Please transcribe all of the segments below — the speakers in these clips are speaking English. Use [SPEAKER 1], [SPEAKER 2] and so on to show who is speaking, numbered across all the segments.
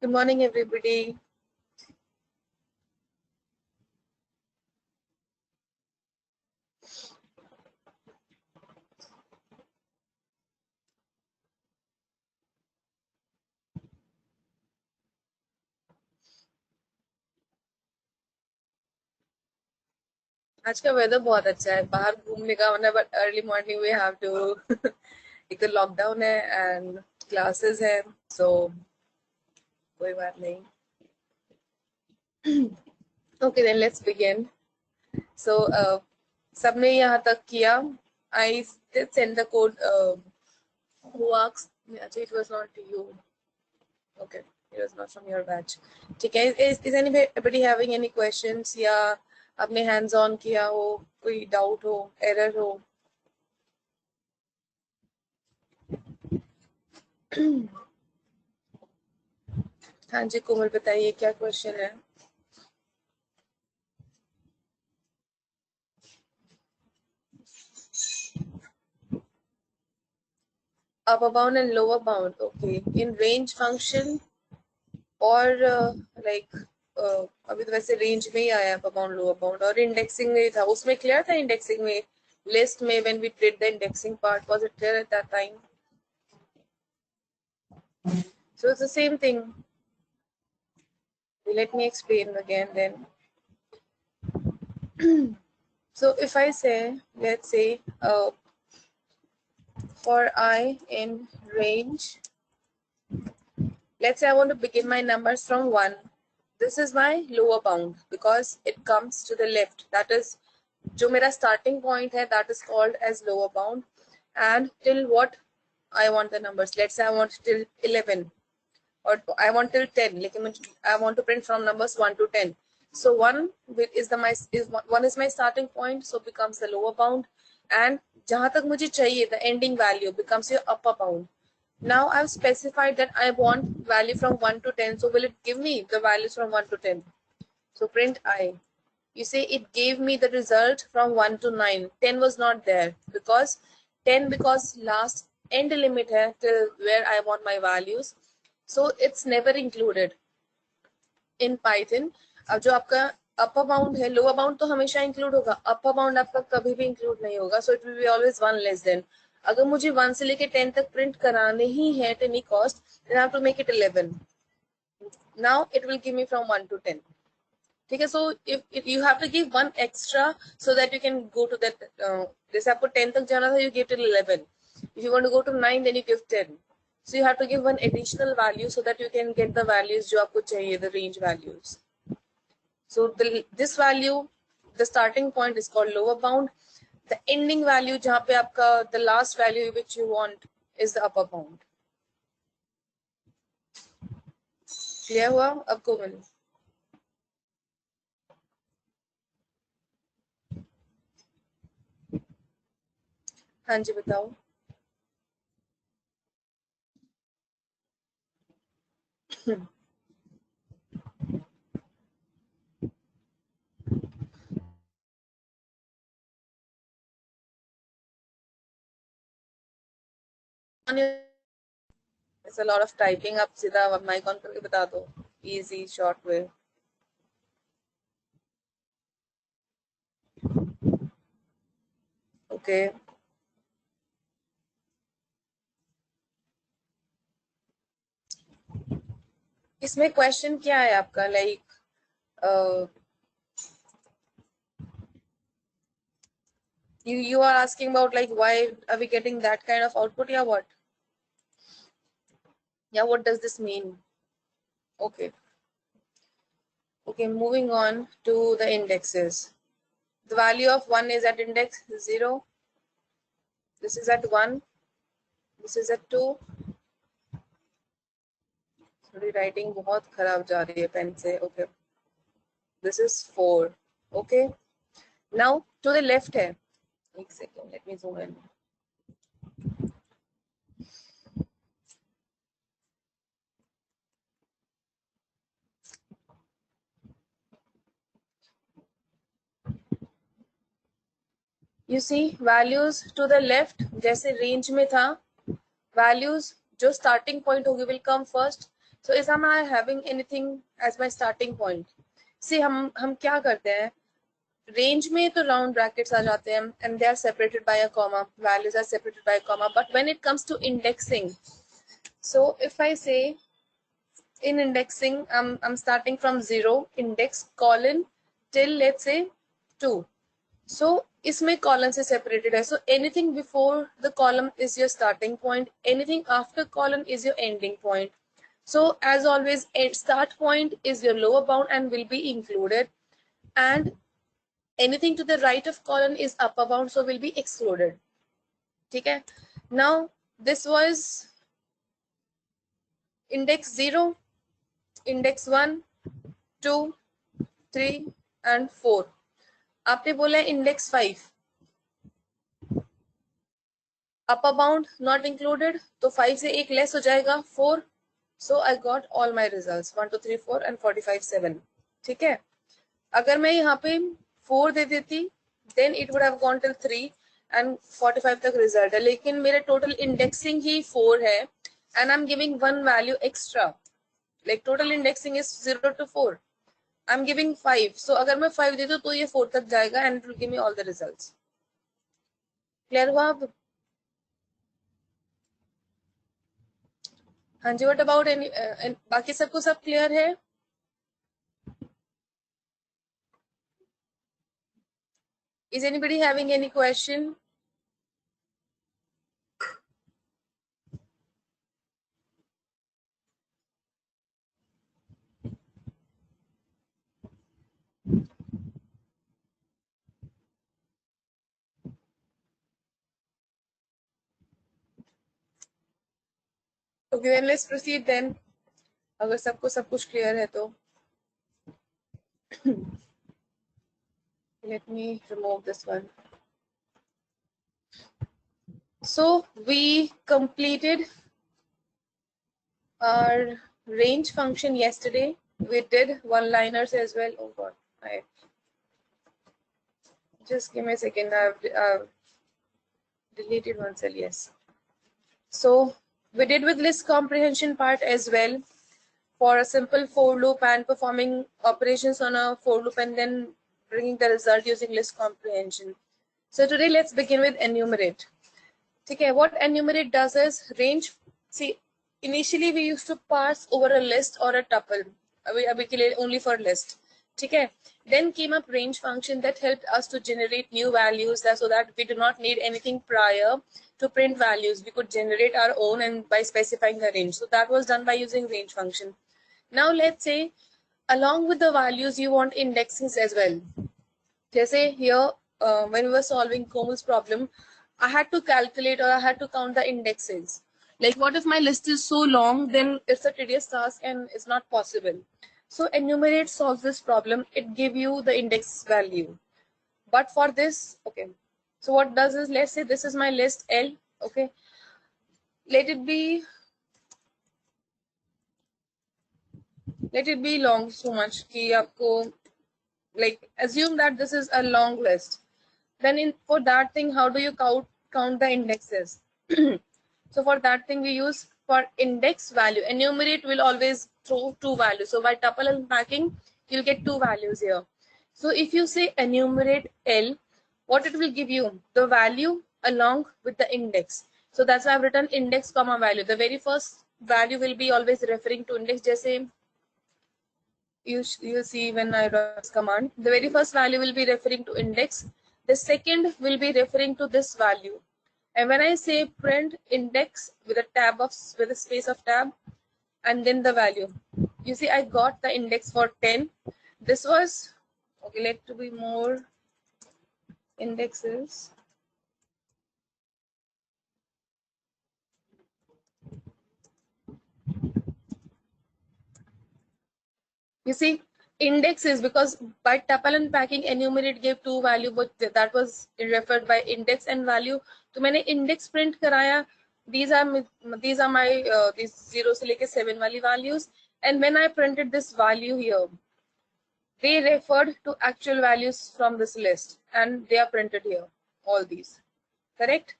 [SPEAKER 1] Good morning, everybody. आज का weather बहुत अच्छा है, बाहर घूमने का मन है, but early morning we have to एक तो लॉकडाउन है एंड क्लासेस है, सो कोई बात नहीं. Okay then let's begin. So सबने यहाँ तक किया. I send the code. Who asked? अच्छा, it was not you. Okay, it was not from your batch. ठीक है. Is anybody having any questions या आपने हैंड्स ऑन किया हो, कोई डाउट हो, एरर हो? हाँ जी कोमल, बताइए क्या क्वेश्चन है. upper bound and lower bound, okay, in range function और like अभी तो वैसे रेंज में ही आया अपर बाउंड लोअर बाउंड, और इंडेक्सिंग में था, उसमें क्लियर था. इंडेक्सिंग में लिस्ट में when we did the indexing part, was it clear at that time? So it's the same thing. Let me explain again then. So if I say, let's say for I in range, let's say I want to begin my numbers from 1. This is my lower bound because it comes to the left. That is, जो मेरा starting point है, that is called as lower bound. And till what I want the numbers. Let's say I want till 11 or I want till 10. लेकिन I want to print from numbers 1 to 10. So 1 is my starting point, so becomes the lower bound. And जहाँ तक मुझे चाहिए, the ending value becomes your upper bound. Now I've specified that I want value from 1 to 10. So will it give me the values from 1 to 10? So print I. You say it gave me the result from 1 to 9. 10 was not there because last end limit hai till where I want my values. So it's never included in Python. अब जो आपका upper bound है, lower bound तो हमेशा include होगा, upper bound आपका कभी भी include नहीं होगा. So it will be always 1 less than. अगर मुझे 1 से लेके 10 तक print कराने ही है at any cost, then I have to make it 11. Now it will give me from 1 to 10. ठीक है. So if you have to give one extra so that you can go to that. जैसे आपको 10 तक जाना था, you give till 11. If you want to go to 9, then you give 10. So you have to give one additional value so that you can get the values जो आपको चाहिए, the range values. So this value, the starting point is called lower bound. The ending value जहाँ पे आपका the last value which you want is the upper bound. Clear हुआ अब कोमल? हाँ जी बताओ. It's a lot of typing. आप सीधा mic on करके बता दो. Easy short way. Okay. इसमें क्वेश्चन क्या है आपका? Like you are asking about like why are we getting that kind of output? Yeah, what? Yeah, what does this mean? Okay. Okay, moving on to the indexes. The value of 1 is at index 0. This is at 1. This is at 2. Sorry, writing बहुत खराब जा रही है pen से. Okay. This is 4. Okay. Now to the left है. एक second, let me zoom in. You see values to the left जैसे range में था, values जो starting point होगी will come first. So is am I having anything as my starting point? See, हम क्या करते हैं, range में तो round brackets आ जाते हैं and they are separated by a comma, values are separated by a comma. But when it comes to indexing, so if I say in indexing, I'm starting from 0 index colon till let's say 2. So इसमें column से separated है. So anything before the column is your starting point. Anything after column is your ending point. So as always, start point is your lower bound and will be included. And anything to the right of column is upper bound, so will be excluded. Okay. Now this was index 0, index 1, 2, 3 and 4. आपने बोला index 5. Upper bound not included, तो 5 से एक less हो जाएगा 4. So I got all my results 1, 2, 3, 4 and 45, 7. ठीक है. अगर मैं यहाँ पे 4 दे देती, then it would have gone till 3 and 45 तक result है. लेकिन मेरे total indexing ही 4 है and I'm giving one value extra. Like total indexing is 0 to 4. I'm giving 5. So अगर मैं 5 दे दूँ तो ये 4 तक जाएगा and it will give me all the results. Clear हुआ अब? हाँ जी, what about any बाकी सबको सब clear है? Is anybody having any question? Okay, then let's proceed then. अगर सबको सब कुछ clear है तो let me remove this one. So we completed our range function yesterday. We did one-liners as well. Oh God, just give me a second. I've deleted one cell. Yes. So we did with list comprehension part as well for a simple for loop and performing operations on a for loop and then bringing the result using list comprehension. So today let's begin with enumerate. Okay, what enumerate does is range. See, initially we used to parse over a list or a tuple. अभी के लिए only for list. Okay. Then came up range function that helped us to generate new values so that we do not need anything prior to print values. We could generate our own and by specifying the range. So that was done by using range function. Now let's say along with the values you want indexes as well. Jesse here when we were solving Komal's problem, I had to calculate or I had to count the indexes. Like what if my list is so long, then it's a tedious task and it's not possible. So enumerate solves this problem. It gives you the index value. But for this, okay. So what does is, let's say this is my list L, okay. Let it be long so much कि आपको like assume that this is a long list. Then for that thing, how do you count the indexes? So for that thing we use for index value. Enumerate will always throw two values. So by tuple unpacking, you'll get two values here. So if you say enumerate L, what it will give you? The value along with the index. So that's why I've written index comma value. The very first value will be always referring to index. Just you see when I run this command, the very first value will be referring to index. The second will be referring to this value. And when I say print index with a space of tab and then the value, you see I got the index for 10. This was okay. Let to be more indexes. You see, indexes, because by tuple unpacking enumerate gave two value, but that was referred by index and value. तो मैंने index print कराया. These are my these 0 से लेके 7 वाली values. And when I printed this value here, they referred to actual values from this list, and they are printed here. All these, correct?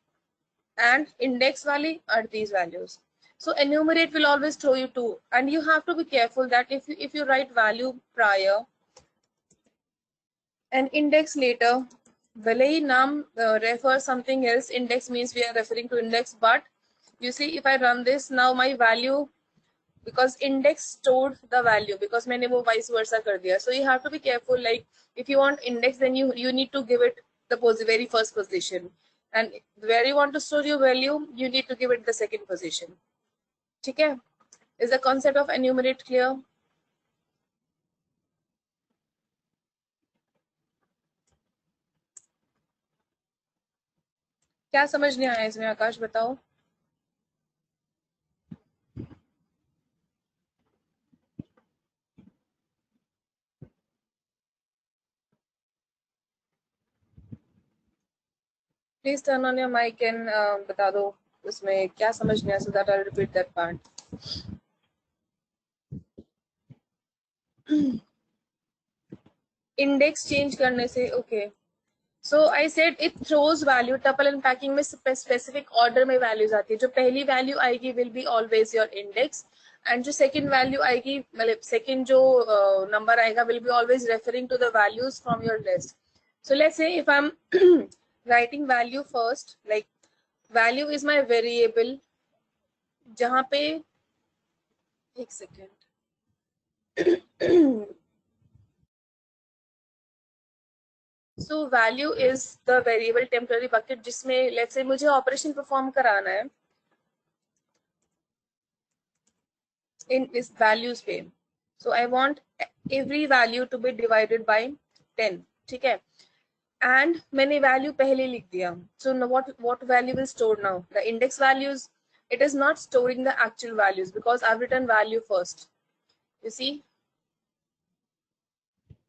[SPEAKER 1] And index value are these values. So enumerate will always throw you 2, and you have to be careful that if you write value prior and index later, भले ही नाम refer something else, index means we are referring to index, but you see if I run this now, my value, because index stored the value, because मैंने वो vice versa कर दिया. So you have to be careful, like if you want index, then you need to give it the very first position, and where you want to store your value, you need to give it the second position. ठीक है? Is the concept of enumerate clear? क्या समझ नहीं आया इसमें, आकाश बताओ. Please turn on your mic and बता दो उसमें क्या समझ नहीं आया, so that I'll repeat that part. Index change करने से, okay. So I said it throws value. Tuple and packing में specific order में values आती है. जो पहली value आएगी will be always your index, and जो second value आएगी, मतलब second जो number आएगा will be always referring to the values from your list. So let's say if I'm writing value first, like value is my variable, जहाँ पे एक second. So value is the variable temporary bucket जिसमें let's say मुझे operation perform कराना है in इस values पे. So I want every value to be divided by 10. ठीक है? And मैंने value पहले लिख दिया. So now what value will store now? The index values. It is not storing the actual values because I've written value first. You see?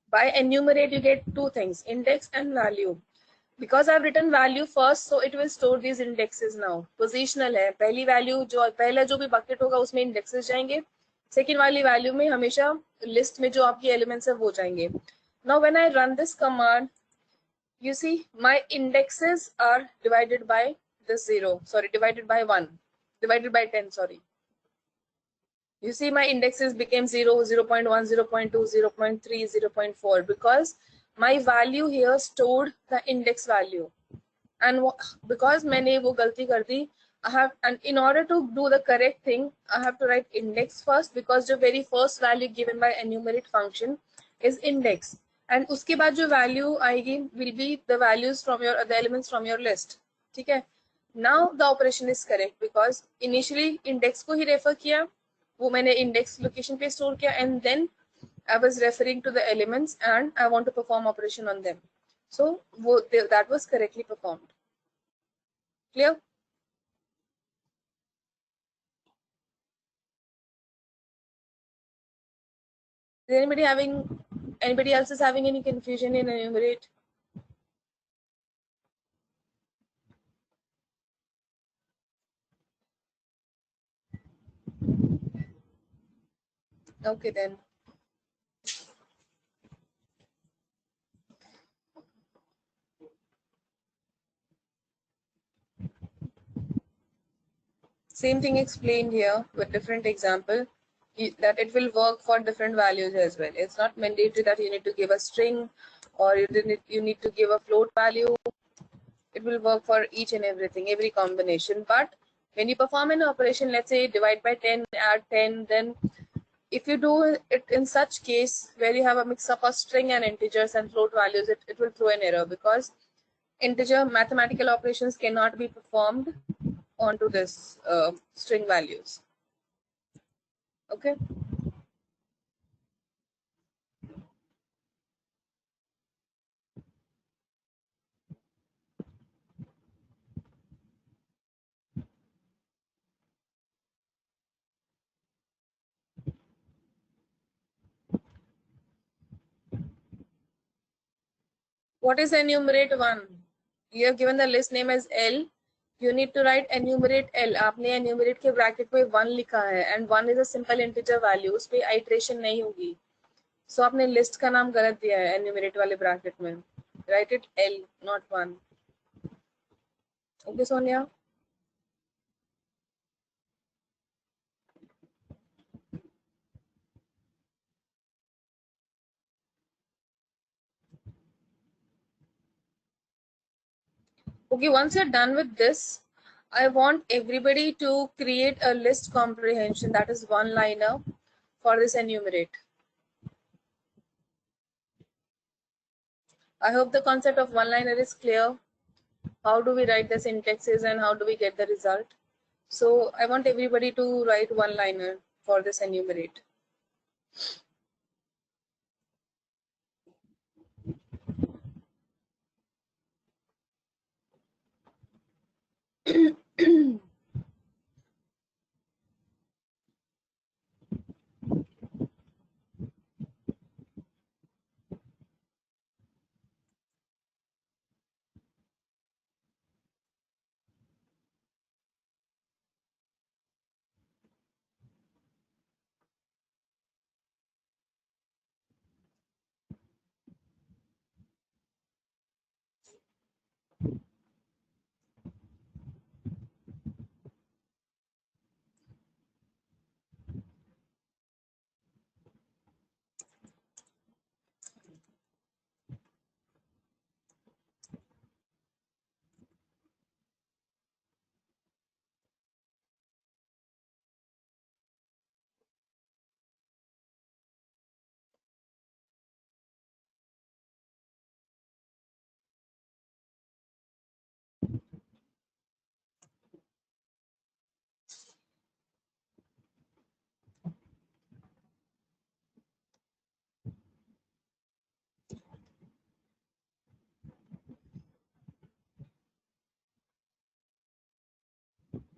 [SPEAKER 1] By enumerate, you get two things, index and value. Because I've written value first, so it will store these indexes now. Positional है, पहली value जो पहला जो भी bucket होगा उसमें indexes जाएंगे. Second वाली value में हमेशा list में जो आपकी elements है वो जाएंगे. Now when I run this command, you see my indexes are divided by this 0. Sorry, divided by 1. Divided by 10. Sorry. You see my indexes became 0, 0.1, 0.2, 0.3, 0.4 because my value here stored the index value. And because मैंने वो गलती कर दी, I have, and in order to do the correct thing, I have to write index first because the very first value given by enumerate function is index. And उसके बाद जो value आएगी will be the values from your the elements from your list. ठीक है? Now the operation is correct because initially index को ही refer किया, वो मैंने index location पे store किया, and then I was referring to the elements and I want to perform operation on them. So that was correctly performed. Clear? Is anybody else is having any confusion in enumerate? Okay then. Same thing explained here with different example, that it will work for different values as well. It's not mandatory that you need to give a string or you need to give a float value. It will work for each and everything, every combination. But when you perform an operation, let's say divide by 10, add 10, then if you do it in such case where you have a mix up of string and integers and float values, it will throw an error because integer mathematical operations cannot be performed onto this string values. Okay. What is enumerate 1? You have given the list name as L. You need to write enumerate L. आपने enumerate के bracket में 1 लिखा है and 1 is a simple integer value. उस पे iteration नहीं होगी. So आपने list का नाम गलत दिया है enumerate वाले bracket में. Write it L, not 1. Okay, Sonia? Okay, once you're done with this, I want everybody to create a list comprehension, that is one liner for this enumerate. I hope the concept of one liner is clear. How do we write the syntaxes and how do we get the result? So I want everybody to write one liner for this enumerate.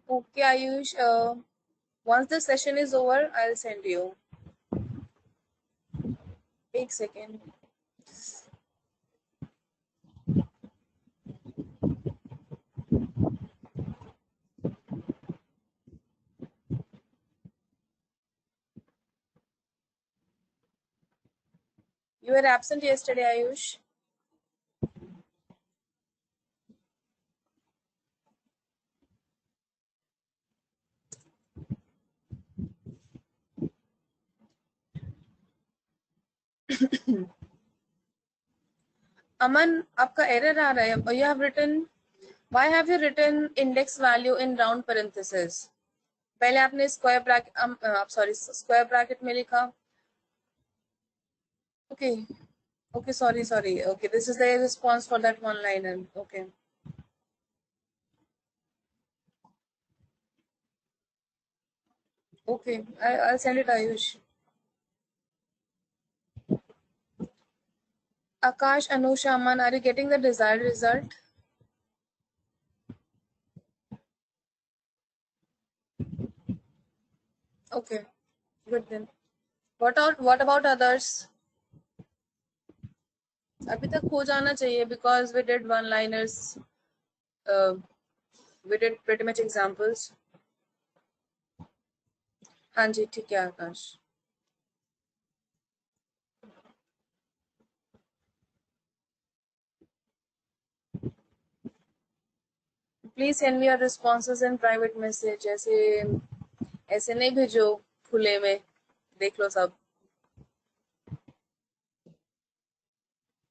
[SPEAKER 1] Okay, Ayush, once the session is over, I'll send you. 1 second. You were absent yesterday, Ayush. Aman, आपका error आ रहा है. You have written. Why have you written index value in round parentheses? पहले आपने square bracket sorry square bracket में लिखा. Okay. Okay, sorry. Okay, this is the response for that one liner. Okay. Okay, I'll send it, Ayush. Akash, Anusha, Aman, are you getting the desired result? Okay, good then. What about others? अभी तक हो जाना चाहिए because we did one liners. We did pretty much examples. हाँ जी, ठीक है आकाश. Please send me your responses in private message. ऐसे नहीं भेजो खुले में. देख लो सब.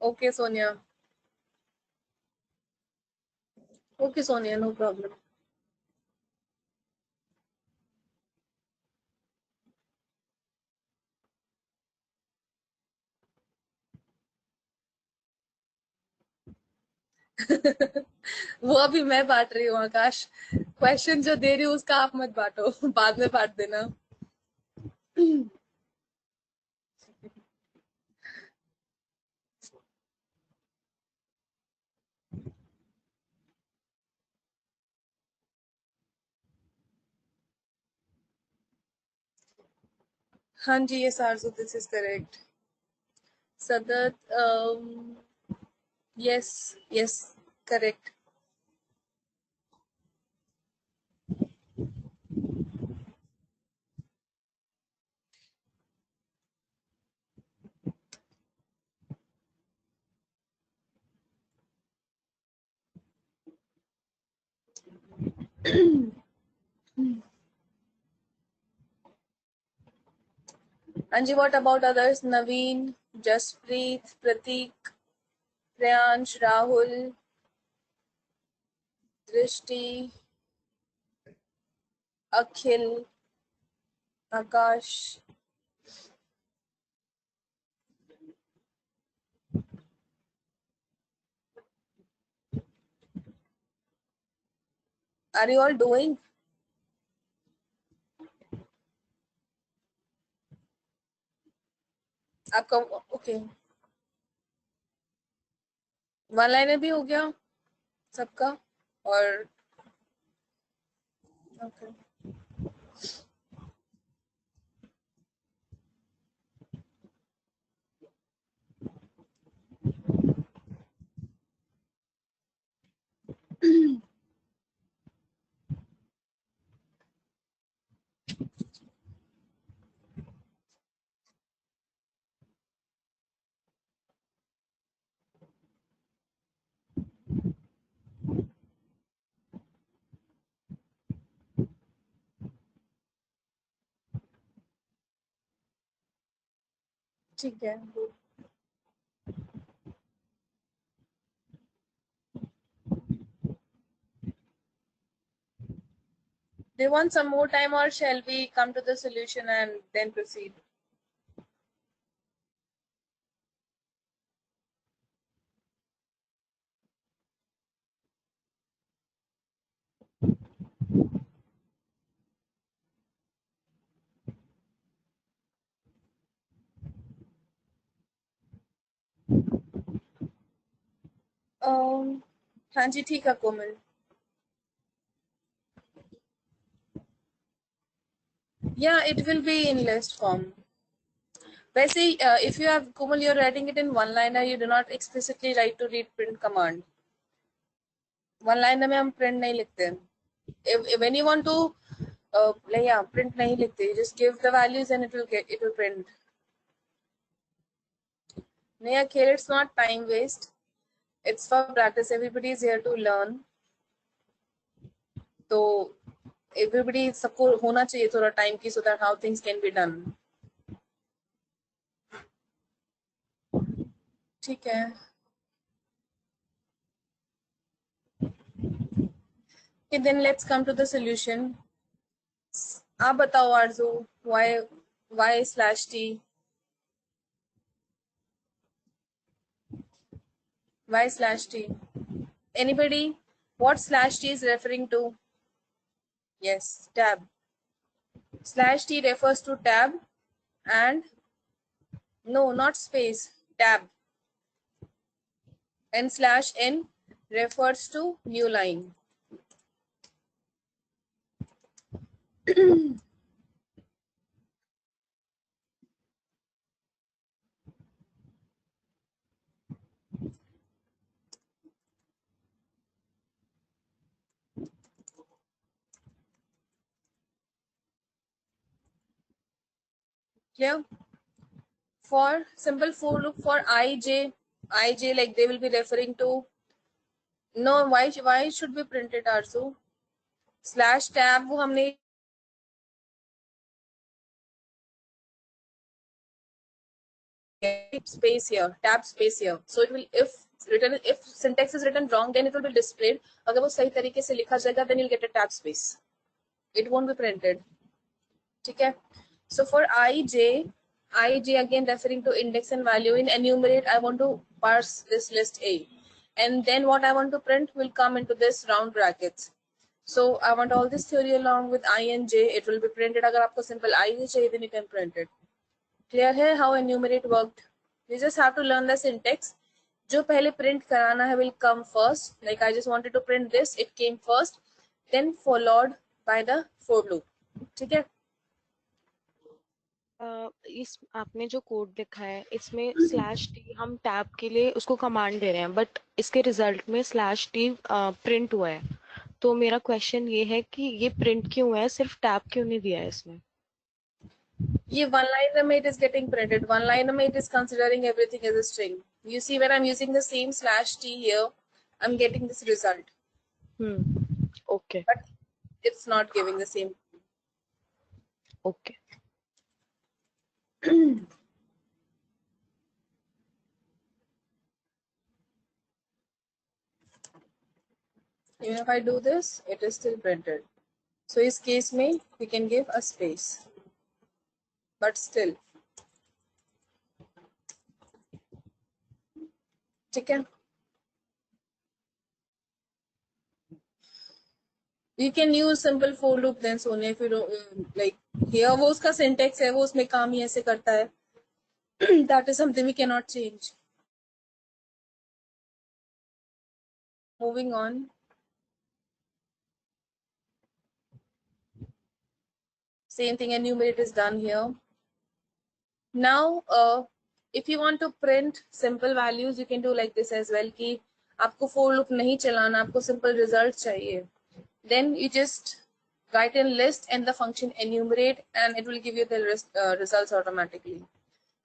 [SPEAKER 1] Okay, Sonia. Okay, Sonia, no problem. वो अभी मैं बांट रही हूँ आकाश. क्वेश्चन जो दे रही हूँ उसका आप मत बांटो. बाद में बांट देना. हाँ जी, yes, Arzu, this is correct. Sadat, yes, correct. Anji, what about others? Naveen, Jaspreet, Pratik, Priyansh, Rahul. Drishti, Akhil, Akash. Are you all doing? आपका ओके, वन लाइनर भी हो गया सबका और ओके ठीक है. Do you want some more time or shall we come to the solution and then proceed? हाँ जी ठीक है कोमल. Yeah, it will be in list form. वैसे if you have Komal, you're writing it in one liner, you do not explicitly write to read print command. One liner में हम print नहीं लिखते. When you want to like yeah, print नहीं लिखते. You just give the values and it will print. नहीं Akhil, it's not time waste. It's for practice. Everybody is here to learn. तो everybody सबको होना चाहिए थोड़ा time की, so that how things can be done. ठीक है. Okay, then let's come to the solution. आप बताओ आरजू, why slash t? Why slash t? Anybody? What slash t is referring to? Yes, tab. Slash t refers to tab and no, not space, tab. And slash n refers to new line. Clear? For simple for loop for ij like they will be referring to. No, why should be printed also? Slash tab वो हमने space here, tab space here. So it will, if syntax is written wrong, then it will be displayed. अगर वो सही तरीके से लिखा जाएगा, then you'll get a tab space. It won't be printed. ठीक है. So for ij again referring to index and value. In enumerate, I want to parse this list A, and then what I want to print will come into this round brackets. So I want all this theory along with I and j. It will be printed. अगर आपको simple I चाहिए, then you can print it. Clear है how enumerate worked? You just have to learn the syntax. जो पहले print कराना है will come first. Like I just wanted to print this, it came first, then followed by the for loop. ठीक है.
[SPEAKER 2] इस आपने जो कोड लिखा है इसमें स्लैश टी हम टैब के लिए उसको कमांड दे रहे हैं, बट इसके रिजल्ट में स्लैश टी प्रिंट हुआ है. तो मेरा क्वेश्चन ये है कि ये प्रिंट क्यों हुआ है, सिर्फ टैब क्यों नहीं दिया है इसमें?
[SPEAKER 1] ये one liner में it is getting printed. One liner में it is considering everything as a string. You see when I'm using the same slash t here, I'm getting this result.
[SPEAKER 2] Okay.
[SPEAKER 1] But it's not giving the same.
[SPEAKER 2] Okay.
[SPEAKER 1] Even if I do this, it is still printed. So इस case में we can give a space, but still, ठीक है. You can use simple for loop then, Sonia, if you don't like here वो उसका syntax है, वो उसमें काम ही ऐसे करता है. That is something we cannot change. Moving on. Same thing, enumerate is done here. Now, if you want to print simple values, you can do like this as well. कि आपको for loop नहीं चलाना, आपको simple result चाहिए. Then you just write in list and the function enumerate, and it will give you the results automatically.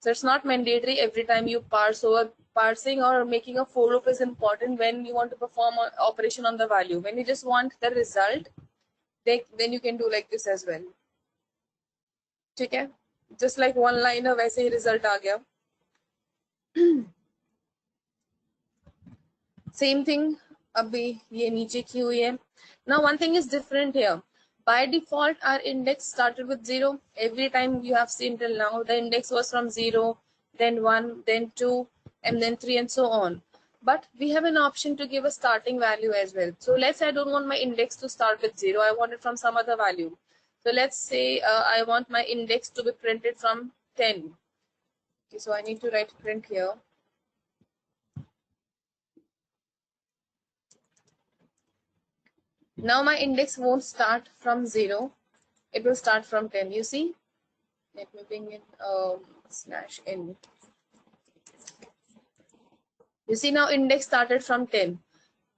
[SPEAKER 1] So it's not mandatory every time you parse over. Parsing or making a for loop is important when you want to perform an operation on the value. When you just want the result, then you can do like this as well. ठीक है, just like one liner वैसे ही result आ गया. Same thing अभी ये नीचे की हुई है. Now one thing is different here. By default, our index started with 0. Every time you have seen till now, the index was from 0, then 1, then 2, and then 3, and so on. But we have an option to give a starting value as well. So let's say I don't want my index to start with 0. I want it from some other value. So let's say I want my index to be printed from 10. Okay, so I need to write print here. Now my index won't start from 0. It will start from 10. You see? Let me bring in slash n. You see now index started from 10.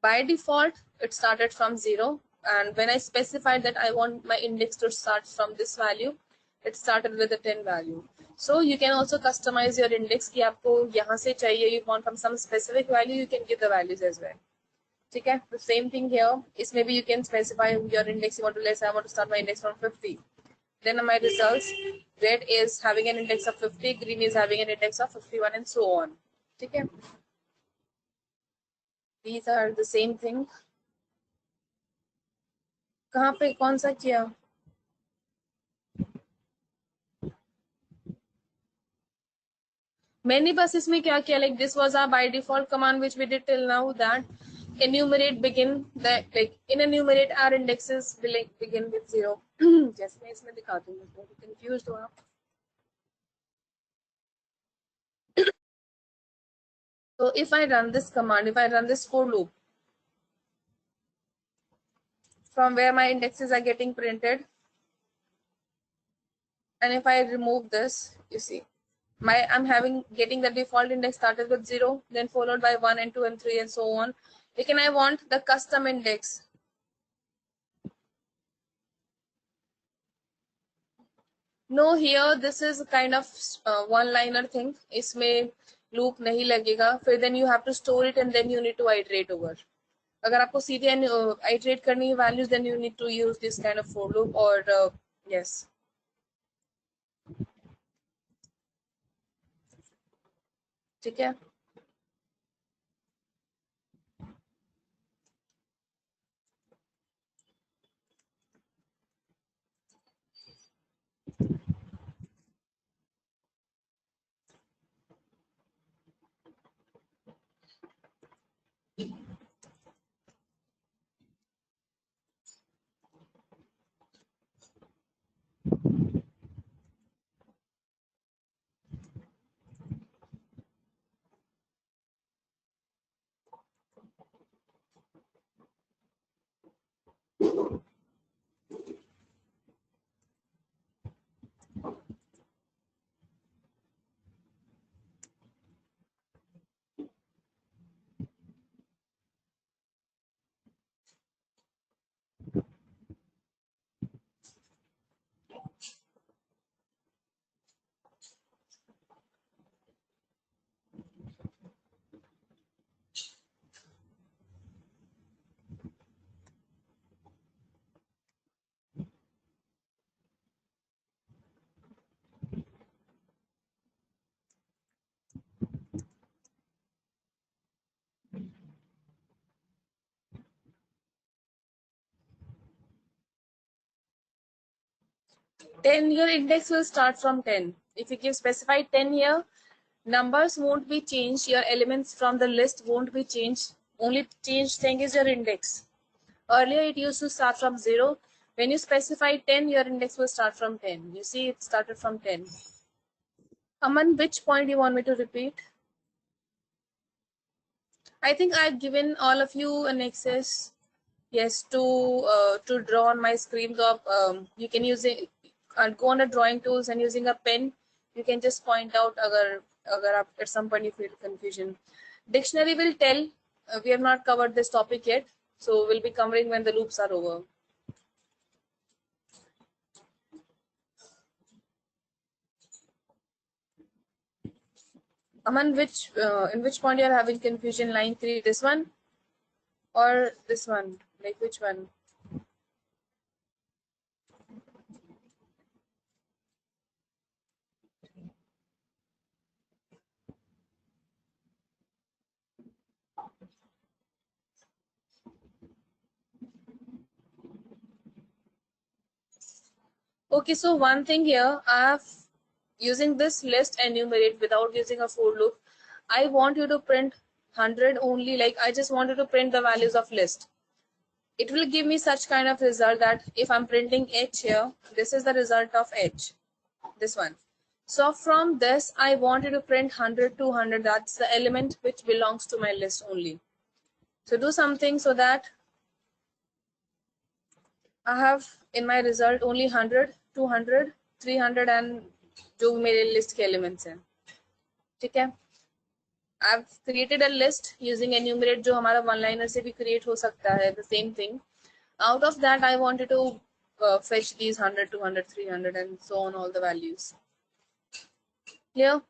[SPEAKER 1] By default, it started from 0. And when I specified that I want my index to start from this value, it started with a 10 value. So you can also customize your index कि आपको यहाँ से चाहिए, you want from some specific value, you can give the values as well. ठीक है? The same thing here. इसमें भी you can specify your index. You want to, let's say I want to start my index from 50. Then my results, red is having an index of 50, green is having an index of 51, and so on. ठीक है? These are the same thing. कहाँ पे कौन सा किया? मैंने बस इसमें क्या किया, like this was our by default command which we did till now, that enumerate begin, that like in enumerate our indexes will like begin with 0. जैसे मैं इसमें दिखा दूंगी, बहुत confused हो आप. So if I run this command, if I run this for loop, from where my indexes are getting printed, and if I remove this, you see, I'm getting the default index started with 0, then followed by 1 and 2 and 3 and so on. Again, I want the custom index. No, here this is kind of one-liner thing. इसमें loop नहीं लगेगा. फिर then you have to store it and then you need to iterate over. अगर आपको सीधे iterate करनी है values, then you need to use this kind of for loop or yes. ठीक है? 10, your index will start from 10. If you give specified 10 here, numbers won't be changed, your elements from the list won't be changed. Only changed thing is your index. Earlier it used to start from 0. When you specify 10, your index will start from 10. You see it started from 10. Aman, which point you want me to repeat? I think I've given all of you an access, yes, to draw on my screen. So you can use it, go on the drawing tools and using a pen, you can just point out agar at some point you feel confusion. Dictionary will tell. We have not covered this topic yet, so we'll be covering when the loops are over. Aman, in which point you are having confusion? Line 3, this one or this one? Like which one? Okay, so one thing here, I have using this list enumerate without using a for loop. I want you to print 100 only, like I just wanted to print the values of list. It will give me such kind of result that if I'm printing H here, this is the result of H, this one. So from this, I wanted to print 100, 200, that's the element which belongs to my list only. So do something so that I have in my result only 100, 200, 300 and जो मेरे list के elements हैं, ठीक है? I've created a list using enumerate जो हमारा one liner से भी create हो सकता है, the same thing. Out of that, I wanted to fetch these 100, 200, 300 and so on, all the values. Clear?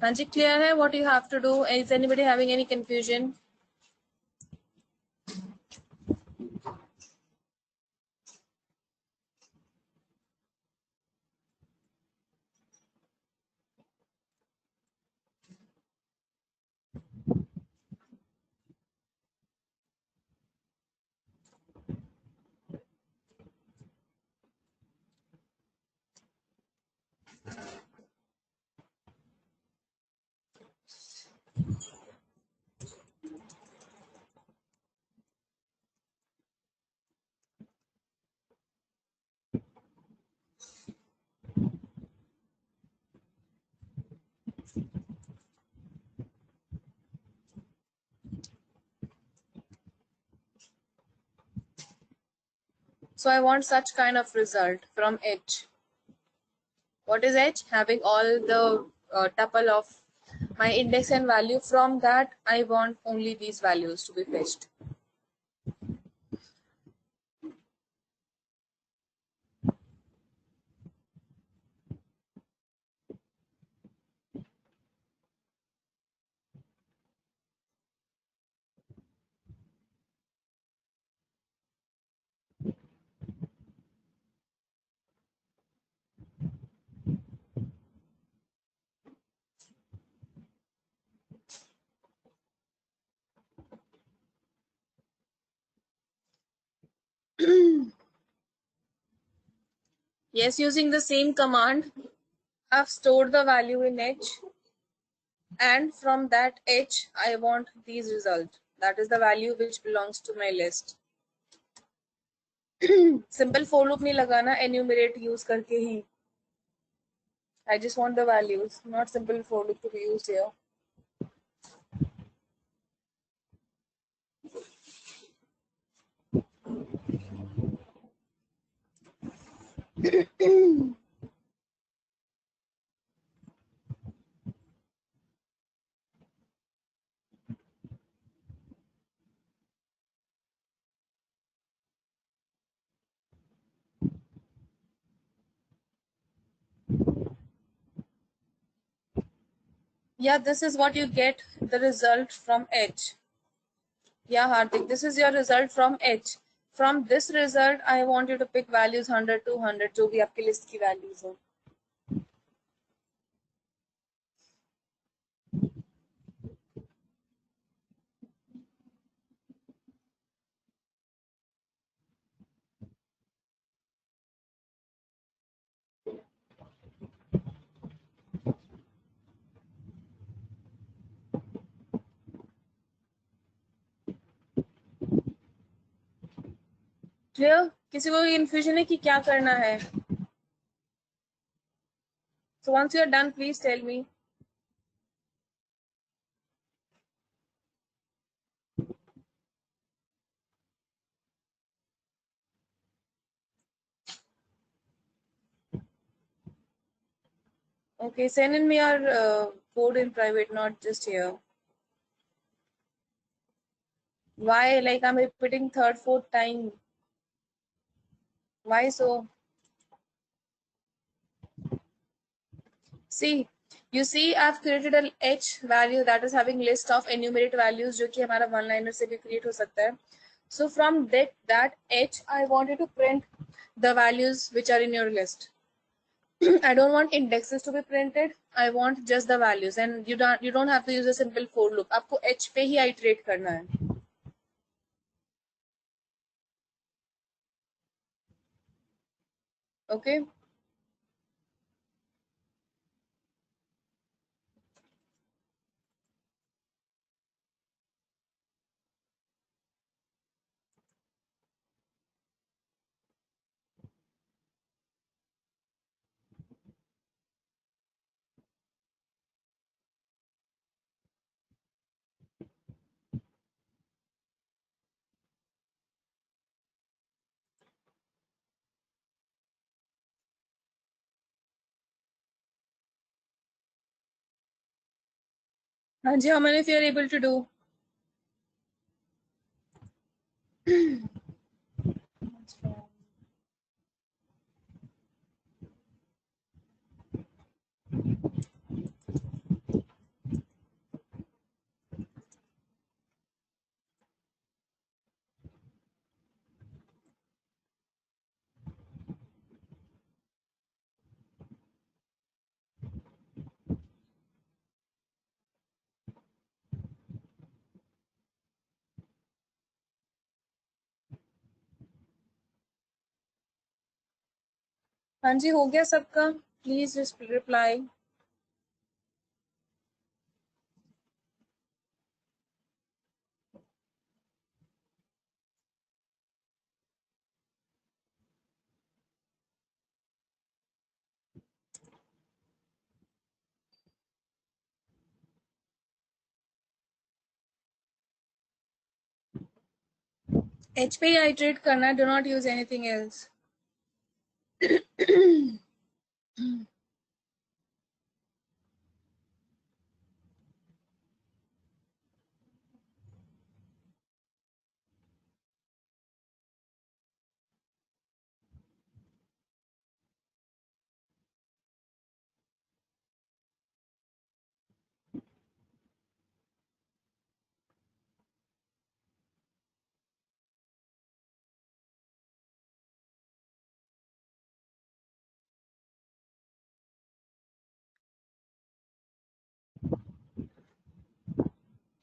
[SPEAKER 1] Manji, clear है what you have to do? Is anybody having any confusion? So I want such kind of result from H. What is H? Having all the tuple of my index and value. From that, I want only these values to be fetched. Yes, using the same command, I've stored the value in H, and from that H, I want these results. That is the value which belongs to my list. Simple for loop नहीं लगाना, enumerate use करके ही. I just want the values, not simple for loop to be used here. Yeah, this is what you get the result from H. Yeah, Hardik, this is your result from H. From this result, I want you to pick values 100, 200, जो भी आपकी list की values हो. Clear? किसी को confusion है कि क्या करना है? So once you are done, please tell me. Okay, send in me your code in private, not just here. Why? Like I'm repeating third, fourth time. Why so? See, you see, I've created an H value that is having list of enumerate values, जो कि हमारा one liner से भी create हो सकता है. So from that H, I wanted to print the values which are in your list. I don't want indexes to be printed. I want just the values, and you don't have to use a simple for loop. आपको H पे ही iterate करना है. Okay. हाँ जी, how many of you are able to do? हाँ जी, हो गया सबका? Please just reply. H पे ही iterate करना है. Do not use anything else.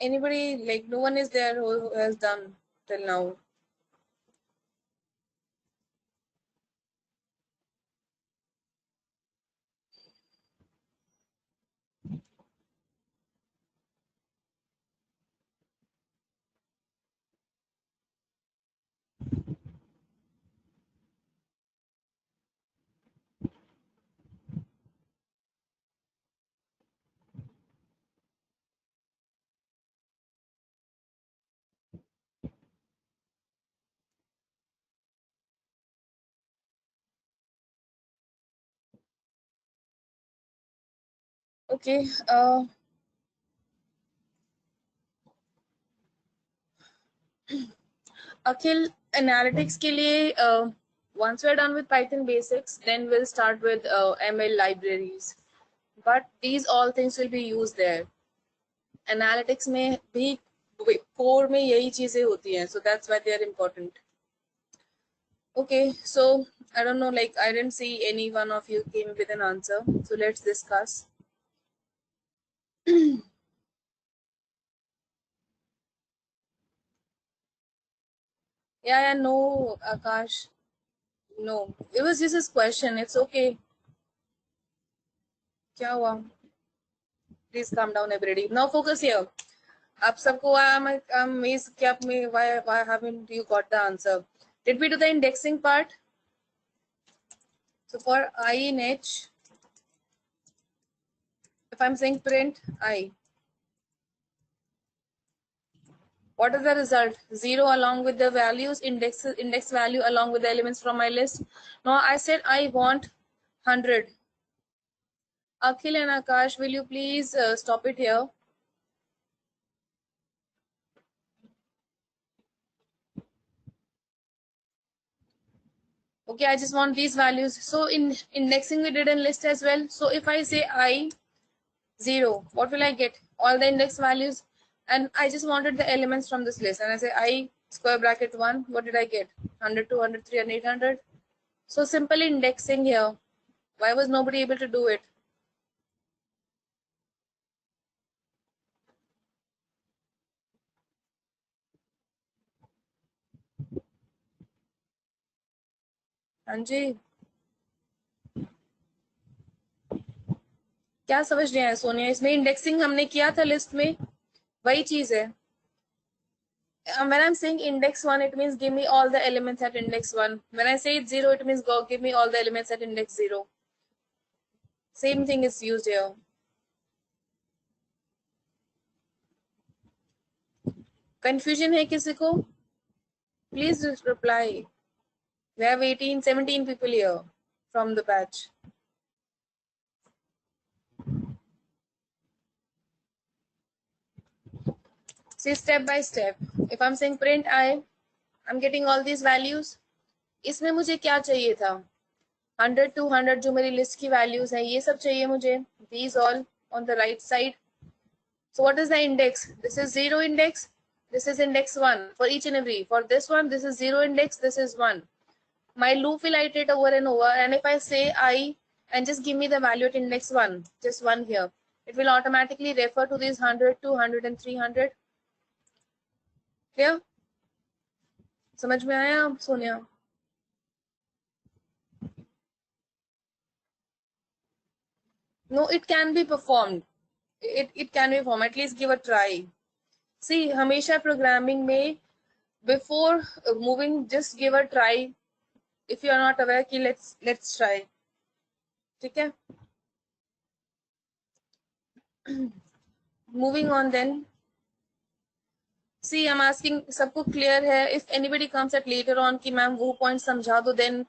[SPEAKER 1] Anybody, like no one is there who has done till now? Okay. Akhil, analytics के लिए once we're done with Python basics, then we'll start with ML libraries. but these all things will be used there. Analytics में भी core में यही चीजें होती हैं, so that's why they are important. Okay, so I don't know, like I didn't see any one of you came with an answer, so let's discuss. Yeah, no, Akash, no, it was just his question. It's okay. क्या हुआ? Please calm down, everybody. Now focus here. आप सबको I'm amazed कि आप में why haven't you got the answer? Did we do the indexing part? So for I in H, if I'm saying print I, what is the result? 0 along with the values, index value along with the elements from my list. Now I said I want 100. Akhil and Akash, will you please stop it here? Okay, I just want these values. So in indexing we did in list as well. So if I say I 0, what will I get? All the index values, and I just wanted the elements from this list, and I say I square bracket 1, what did I get? 100, 200, 300, 800. So simple indexing here. Why was nobody able to do it? जी, क्या समझ रहे हैं सोनिया? इसमें indexing हमने किया था list में, वही चीज है. When I'm saying index 1, it means give me all the elements at index 1. When I say it's 0, it means go give me all the elements at index 0. Same thing is used here. Confusion है किसी को? Please just reply. We have 17 people here from the batch. See, step by step. If I'm saying print I, I'm getting all these values. इसमें मुझे क्या चाहिए था? 100, 200 जो मेरी लिस्ट की वैल्यूज हैं, ये सब चाहिए मुझे. These all on the right side. So what is the index? This is 0 index. This is index 1 for each and every. For this one, this is 0 index. This is 1. My loop will iterate over and over. And if I say I and just give me the value at index 1, just 1 here, it will automatically refer to these 100, 200 and 300. Clear? समझ में आया Sonia? No, it can be performed. It can be performed. At least give a try. See, हमेशा programming में before moving, just give a try. If you are not aware, कि let's try. ठीक है? Moving on then. See, I'm asking, सबको clear है? If anybody comes at later on कि ma'am वो point समझा दो, then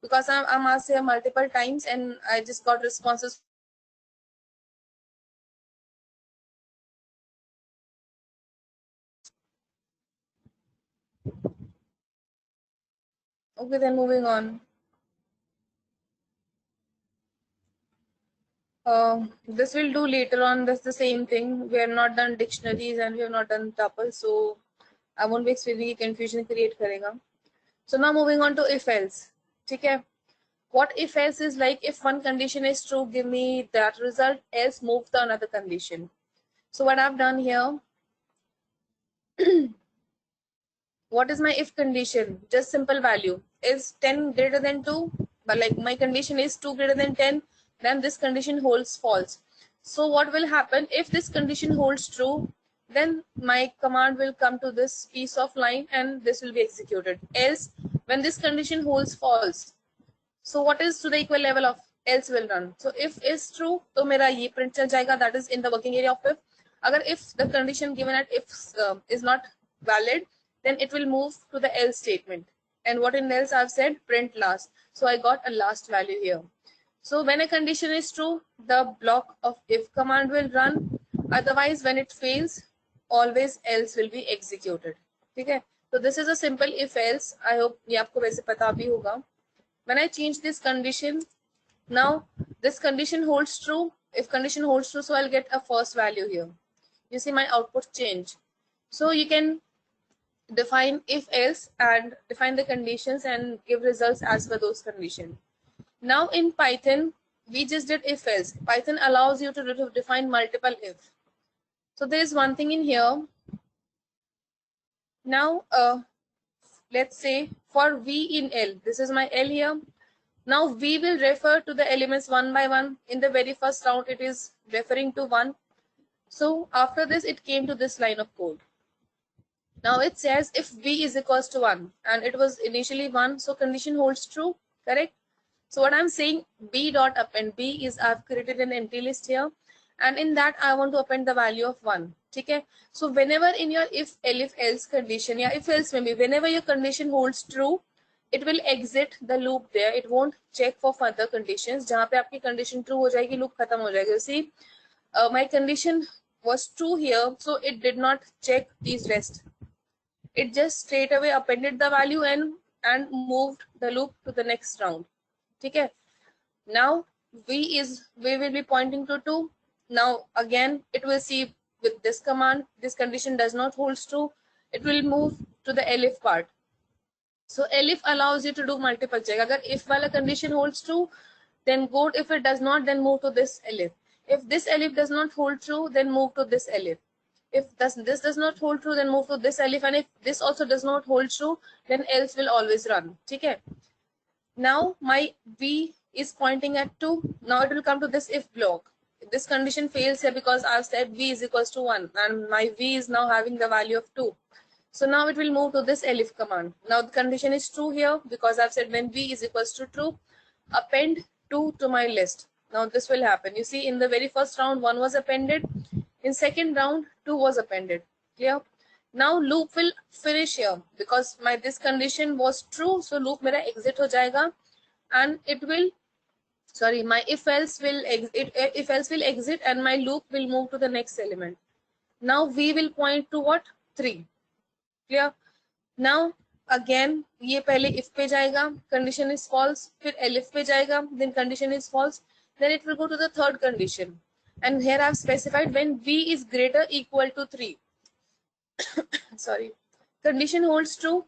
[SPEAKER 1] because I'm asked here multiple times and I just got responses. Okay, then moving on. This will do later on. That's the same thing. We have not done dictionaries and we have not done tuples, so I won't be explaining confusion create करेगा. So now moving on to if else. ठीक है? What if else is like, if one condition is true, give me that result, else move to another condition. So what I've done here, what is my if condition? Just simple value. Is 10 greater than 2? But like my condition is 2 greater than 10, then this condition holds false. So what will happen? If this condition holds true, then my command will come to this piece of line and this will be executed. Else, when this condition holds false, so what is to the equal level of else will run? So if is true, तो मेरा ये print चल जाएगा, that is in the working area of if. अगर if the condition given at if is not valid, then it will move to the else statement. And what in else I've said? Print last. So I got a last value here. So when a condition is true, the block of if command will run. Otherwise, when it fails, always else will be executed. ठीक है? So this is a simple if else. I hope ये आपको वैसे पता भी होगा. When I change this condition, now this condition holds true, if condition holds true, so I'll get a first value here. You see my output change. So you can define if else and define the conditions and give results as per those conditions. Now in Python, we just did if else. Python allows you to define multiple if. So there is one thing in here. Now let's say for V in L, this is my L here. Now we will refer to the elements one by one. In the very first round, it is referring to 1. So after this, it came to this line of code. Now it says if V is equals to 1 and it was initially 1, so condition holds true, correct? So what I'm saying, B dot append, B is I've created an empty list here, and in that I want to append the value of 1. Okay? So whenever in your if else condition, yeah, if else maybe, whenever your condition holds true, it will exit the loop there. It won't check for further conditions. जहाँ पे आपकी condition true हो जाएगी, loop खत्म हो जाएगा. See, my condition was true here, so it did not check these rest. It just straight away appended the value and moved the loop to the next round. Okay. Now we will be pointing to 2. Now again it will see with this command, this condition does not hold true. It will move to the elif part. So elif allows you to do multiple check. Agar if wala condition holds true, then good. If it does not, then move to this elif. If this elif does not hold true, then move to this elif. If this does not hold true, then move to this elif, and if this also does not hold true, then else will always run. Okay. Now my V is pointing at 2. Now it will come to this if block. This condition fails here because I've said V is equals to 1 and my V is now having the value of 2. So now it will move to this elif command. Now the condition is true here because I've said when V is equals to true, append 2 to my list. Now this will happen. You see in the very first round 1 was appended. In second round 2 was appended. Clear? Now loop will finish here because my this condition was true, so loop mera exit ho jayega, and it will, sorry, my if else will exit and my loop will move to the next element. Now we will point to what? 3. Clear? Now again ये पहले if पे जाएगा, condition is false, फिर elif पे जाएगा, then condition is false, then it will go to the third condition. And here I have specified when V is greater equal to 3. Sorry, condition holds true,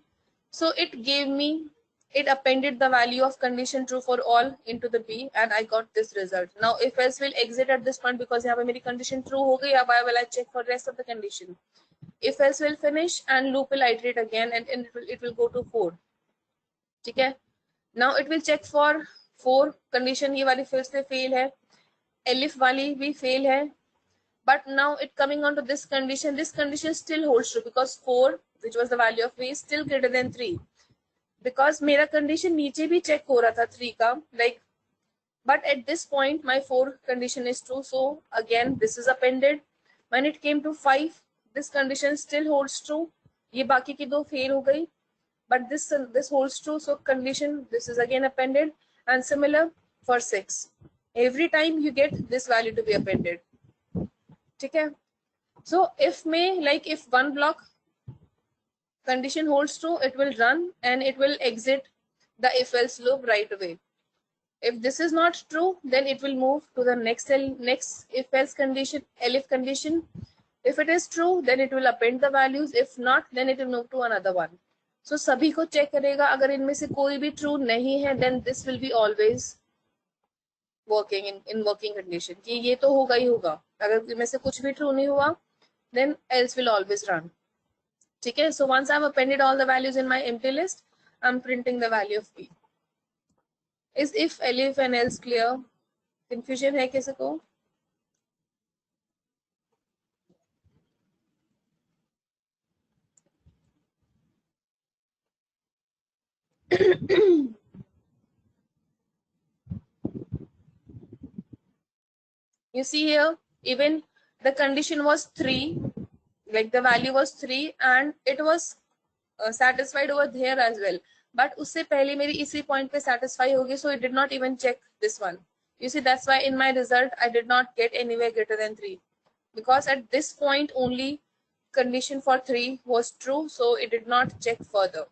[SPEAKER 1] so it appended the value of condition true for all into the B, and I got this result. Now if else will exit at this point because यहाँ पे मेरी condition true हो गई. अब I will check for rest of the condition. If else will finish and loop will iterate again, and it will go to 4. ठीक है? Now it will check for 4 condition. ये वाली फिर से fail है, elif वाली भी fail है. But now it coming on to this condition still holds true because 4, which was the value of V, is still greater than 3. Because मेरा condition नीचे भी check हो रहा था 3 का, like, but at this point my 4 condition is true, so again this is appended. When it came to 5, this condition still holds true. ये बाकी की 2 fail हो गई, but this holds true, so condition this is again appended, and similar for 6. Every time you get this value to be appended. ठीक है? So if may, like if one block condition holds true, it will run and it will exit the if else loop right away. If this is not true, then it will move to the next if else condition, elif condition. If it is true, then it will append the values. If not, then it will move to another one. So सभी को check करेगा. अगर इनमें से कोई भी true नहीं है, then this will be always working in working condition. कि ये तो होगा ही होगा. अगर इनमें से कुछ भी true नहीं हुआ, then else will always run. ठीक है? So once I've appended all the values in my empty list, I'm printing the value of P. Is if, elif and else clear? Confusion है किसी को? You see here, even the condition was 3, like the value was 3 and it was satisfied over there as well. But उससे पहले मेरी इसी point पे satisfy होगी, so it did not even check this one. You see, that's why in my result I did not get anywhere greater than 3, because at this point only condition for 3 was true, so it did not check further.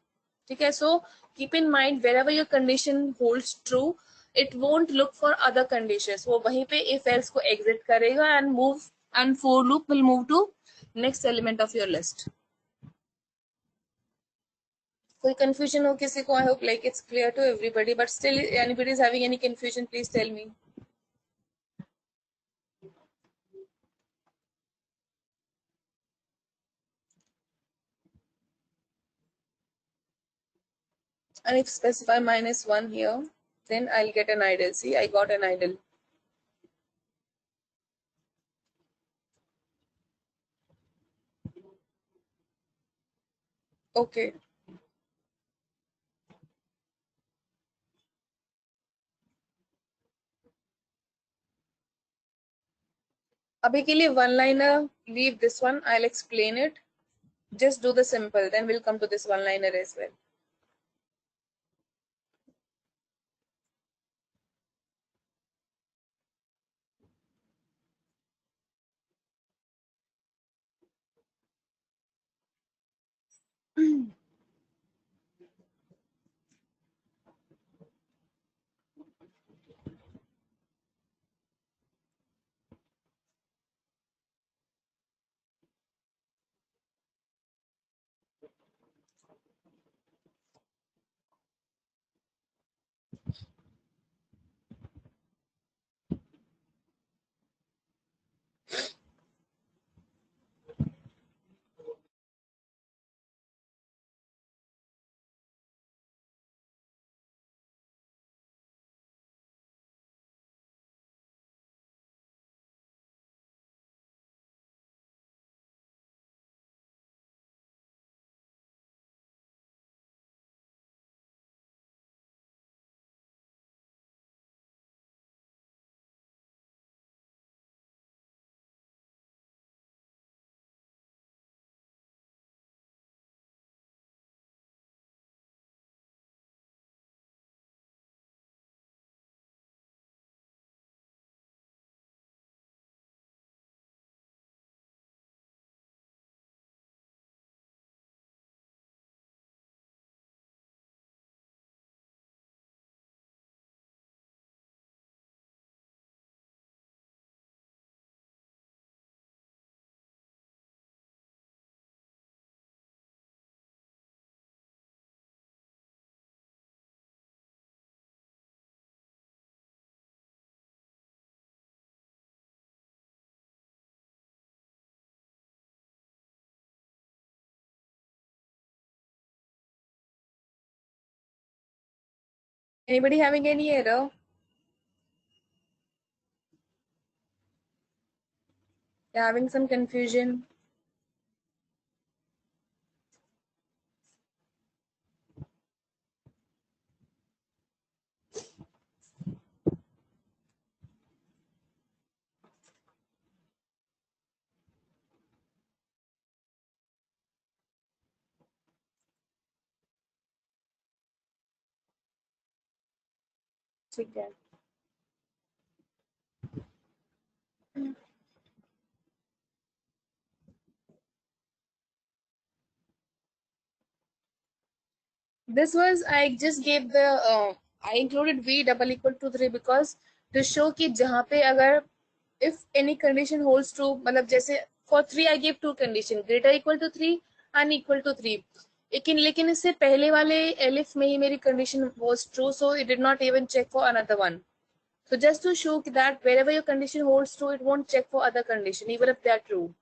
[SPEAKER 1] Okay, so keep in mind wherever your condition holds true, it won't look for other conditions. वो वहीं पे if else को exit करेगा and for loop will move to next element of your list. कोई confusion हो किसी को? I hope like it's clear to everybody, but still anybody is having any confusion, please tell me. And if specify -1 here, then I'll get an idle. See, I got an idle. Okay. अभी के लिए one liner, leave this one. I'll explain it. Just do the simple, then we'll come to this one liner as well. Anybody having any error? You're having some confusion? ठीक है. This was, I just gave the I included v double equal to 3 because to show कि जहाँ पे अगर if any condition holds true, मतलब जैसे for 3 I gave two condition, greater equal to 3 and equal to 3. लेकिन इससे पहले वाले elif में ही मेरी condition was true, so it did not even check for another one. So just to show that wherever your condition holds true, it won't check for other condition even if they are true.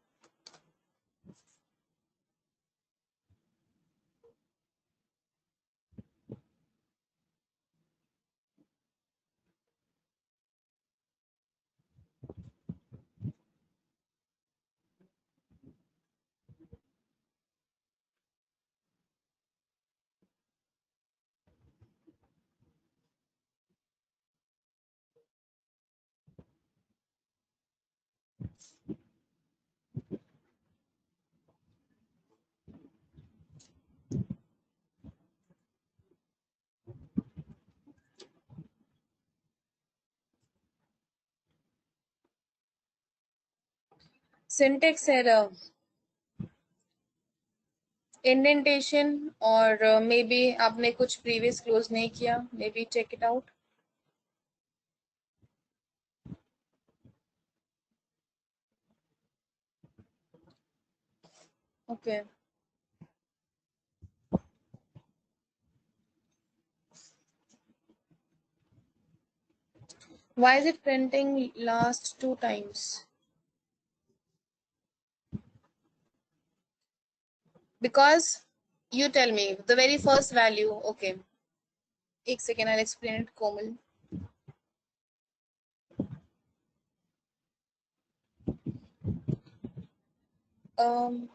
[SPEAKER 1] Syntax error, indentation, or maybe आपने कुछ previous close नहीं किया, maybe check it out. Okay. Why is it printing last 2 times? Because you tell me the very first value. Okay. एक second, I'll explain it, Komal. Um,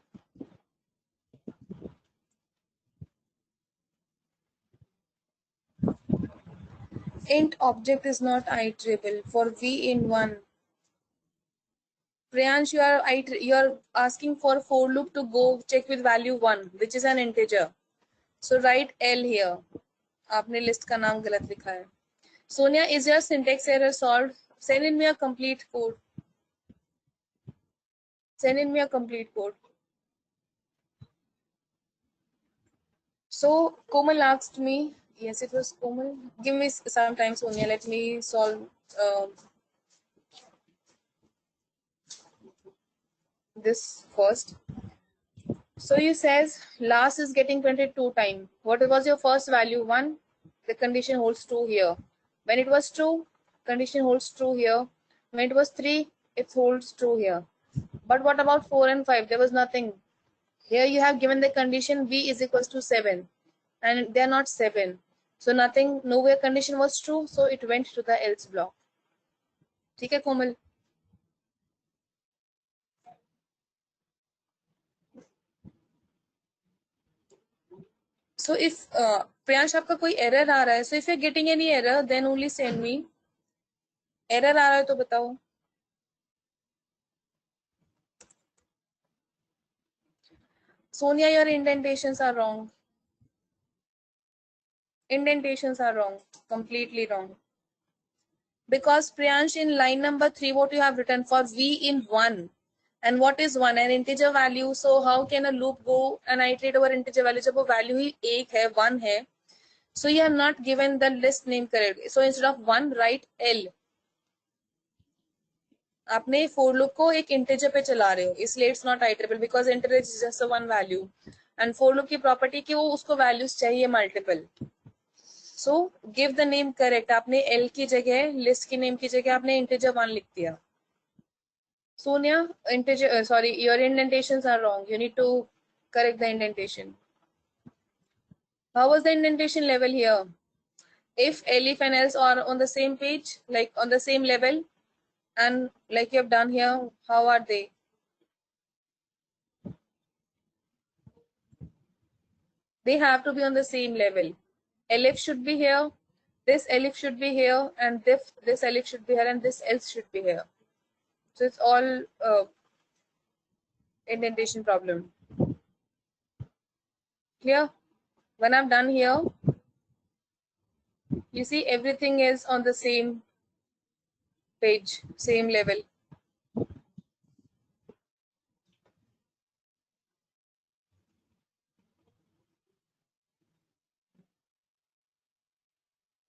[SPEAKER 1] int object is not iterable for v in 1. Priyansh, you are asking for for loop to go check with value 1, which is an integer. So write L here. आपने list का नाम गलत लिखा है. Sonia, is your syntax error solved? Send in me a complete code. Send in me a complete code. So Komal asked me, yes, it was Komal. Give me some time, Sonia. Let me solve this first. So you says last is getting 22 time. What was your first value? 1. The condition holds true here. When it was true, condition holds true here. When it was 3, it holds true here. But what about 4 and 5? There was nothing. Here you have given the condition v is equals to 7 and they are not 7. So nothing, nowhere condition was true, so it went to the else block. ठीक है कोमल? So if Priyansh आपका कोई error आ रहा है, so if you're getting any error, then only send me. Error आ रहा है तो बताओ. Sonia, your indentations are wrong. Indentations are wrong. Completely wrong. Because Priyansh, in line number 3, what you have written for v in 1. And what is 1? An integer value. So how can a loop go and iterate over integer value? जब वो value ही एक है, 1 है. So you have not given the list name correct. So instead of 1, write L. आपने for loop को एक integer पे चला रहे हो, इसलिए it's not iterable because integer is just a one value. And for loop की property कि वो उसको values चाहिए multiple. So give the name correct. आपने L की जगह, list की name की जगह आपने integer 1 लिख दिया. Sonia, integer, sorry, your indentations are wrong. You need to correct the indentation. How was the indentation level here? If elif and else are on the same page, like on the same level, and like you have done here, how are they? They have to be on the same level. Elif should be here, this elif should be here, and this elif should be here, and this else should be here. So it's all indentation problem. Clear? When I'm done here, you see everything is on the same page, same level.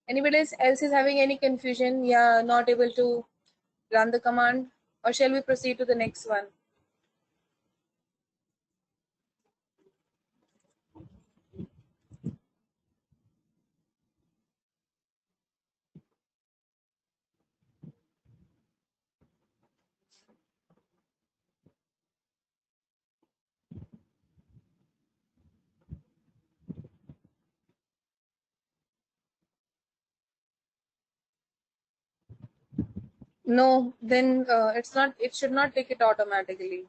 [SPEAKER 1] Anybody else is having any confusion? Yeah, not able to run the command? Or shall we proceed to the next one? No, then it's not. It should not take it automatically.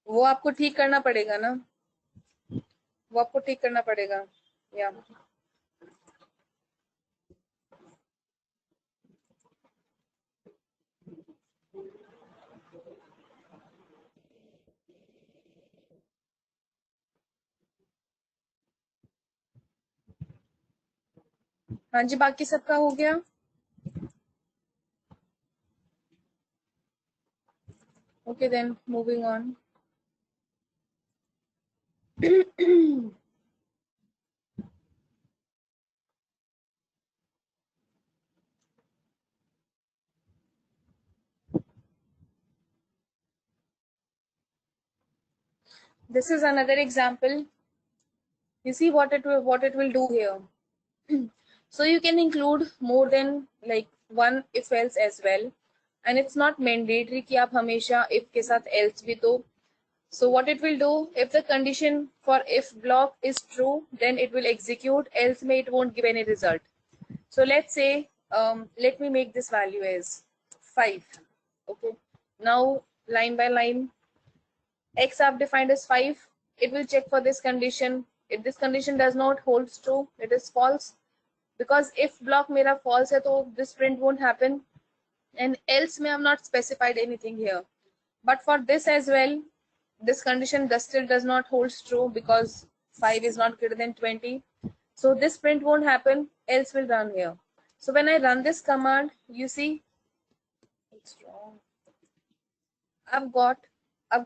[SPEAKER 1] वो आपको ठीक करना पड़ेगा ना. वो आपको ठीक करना पड़ेगा. Yeah. हाँ जी, बाकी सबका हो गया. Okay, then moving on. This is another example. You see what it will do here. So you can include more than like one if else as well, and it's not mandatory कि आप हमेशा if के साथ else भी दो. So what it will do, if the condition for if block is true, then it will execute, else may it won't give any result. So let's say, let me make this value as 5. Okay. Now line by line, x I've defined as 5. It will check for this condition. If this condition does not hold true, it is false. Because if block mera false hai, so this print won't happen. And else may have not specified anything here. But for this as well, this condition still does not hold true because 5 is not greater than 20. So this print won't happen, else will run here. So when I run this command, you see, it's wrong. I've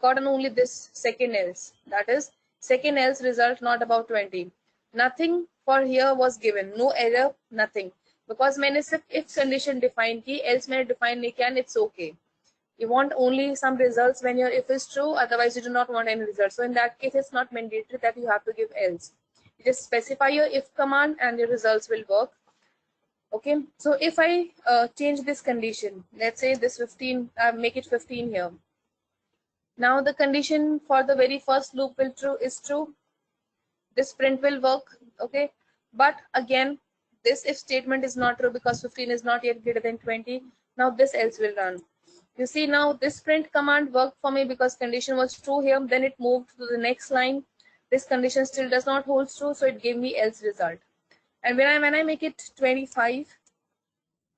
[SPEAKER 1] gotten only this second else. That is second else result not about 20. Nothing for here was given. No error, nothing. Because मैंने सिर्फ if condition define की, else मैंने define नहीं किया, and it's okay. You want only some results when your if is true, otherwise you do not want any results. So in that case, it's not mandatory that you have to give else. You just specify your if command and your results will work. Okay, so if I change this condition, let's say this 15, make it 15 here. Now the condition for the very first loop is true. This print will work, okay? But again, this if statement is not true because 15 is not yet greater than 20. Now this else will run. You see now this print command worked for me because condition was true here. Then it moved to the next line. This condition still does not hold true, so it gave me else result. And when I make it 25,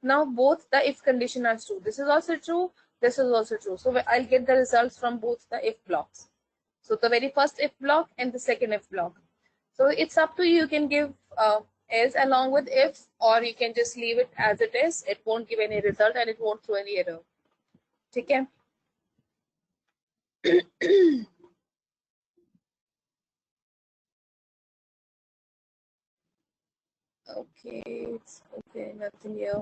[SPEAKER 1] now both the if condition are true. This is also true. This is also true. So I'll get the results from both the if blocks. So the very first if block and the second if block. So it's up to you. You can give else along with if, or you can just leave it as it is. It won't give any result and it won't throw any error. Okay. Okay, it's okay, nothing here.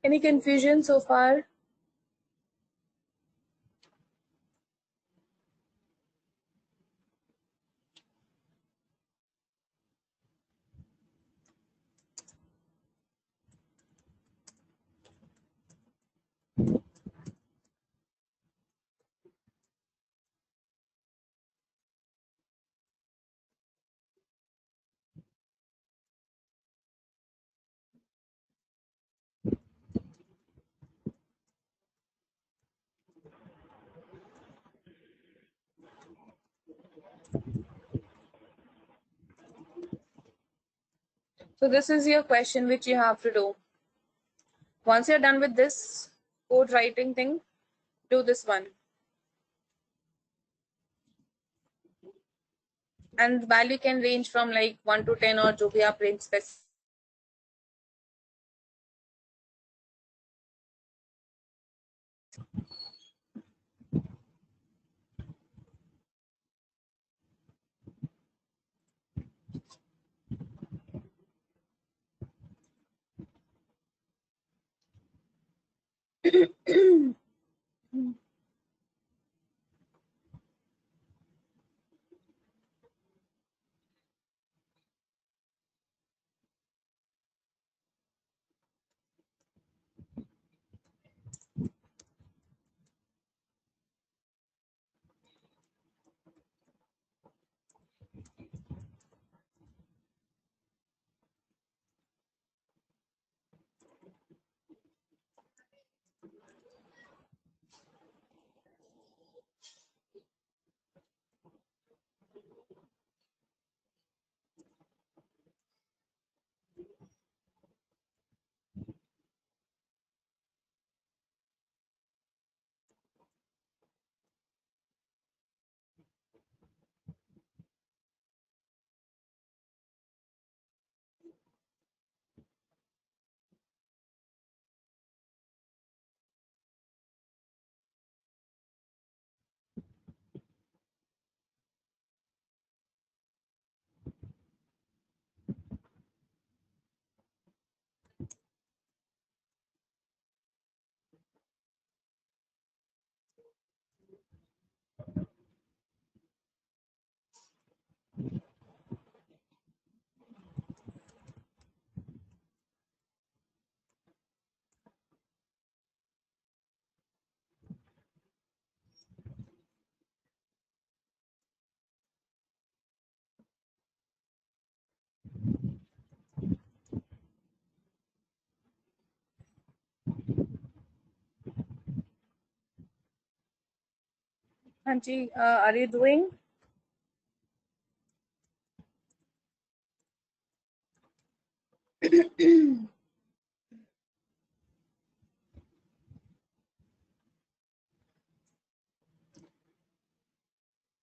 [SPEAKER 1] Any confusion so far? So this is your question which you have to do. Once you're done with this code writing thing, do this one. And value can range from like 1 to 10 or जो भी आप range specify. Hanji, are you doing?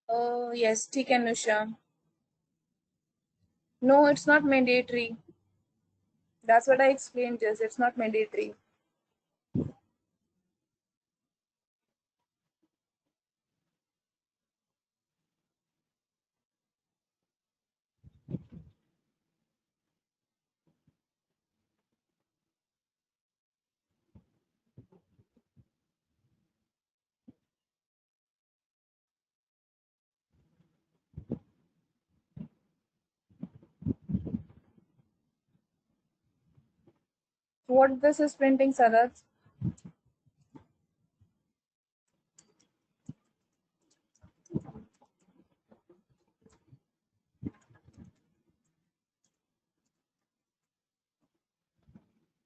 [SPEAKER 1] Oh, yes, ठीक है Nusha. No, it's not mandatory. That's what I explained just. It's not mandatory. What this is printing, Sarat?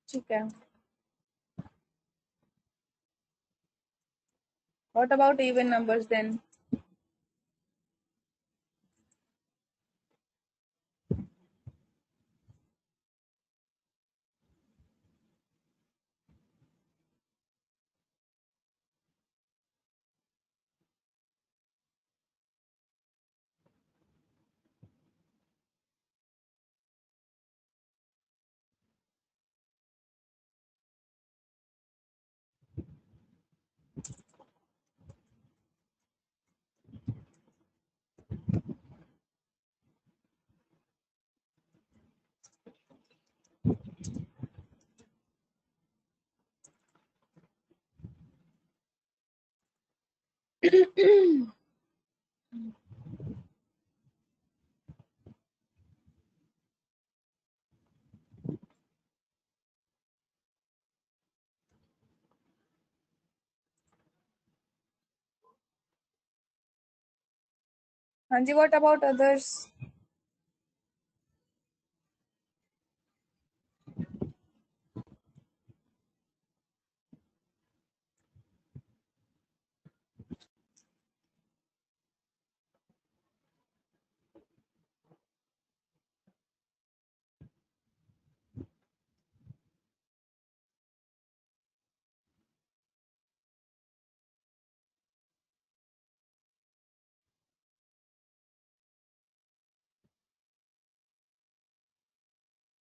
[SPEAKER 1] ठीक है. What about even numbers then? Hanji, what about others?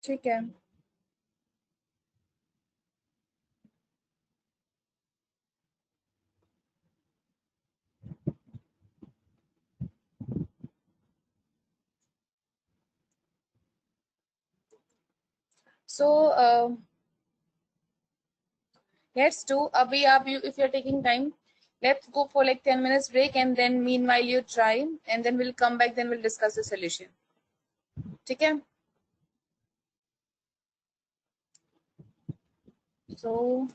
[SPEAKER 1] ठीक है. So, let's do. Abhi, you, if you're taking time, let's go for like 10 minutes break, and then meanwhile you try, and then we'll come back. Then we'll discuss the solution. ठीक है? So,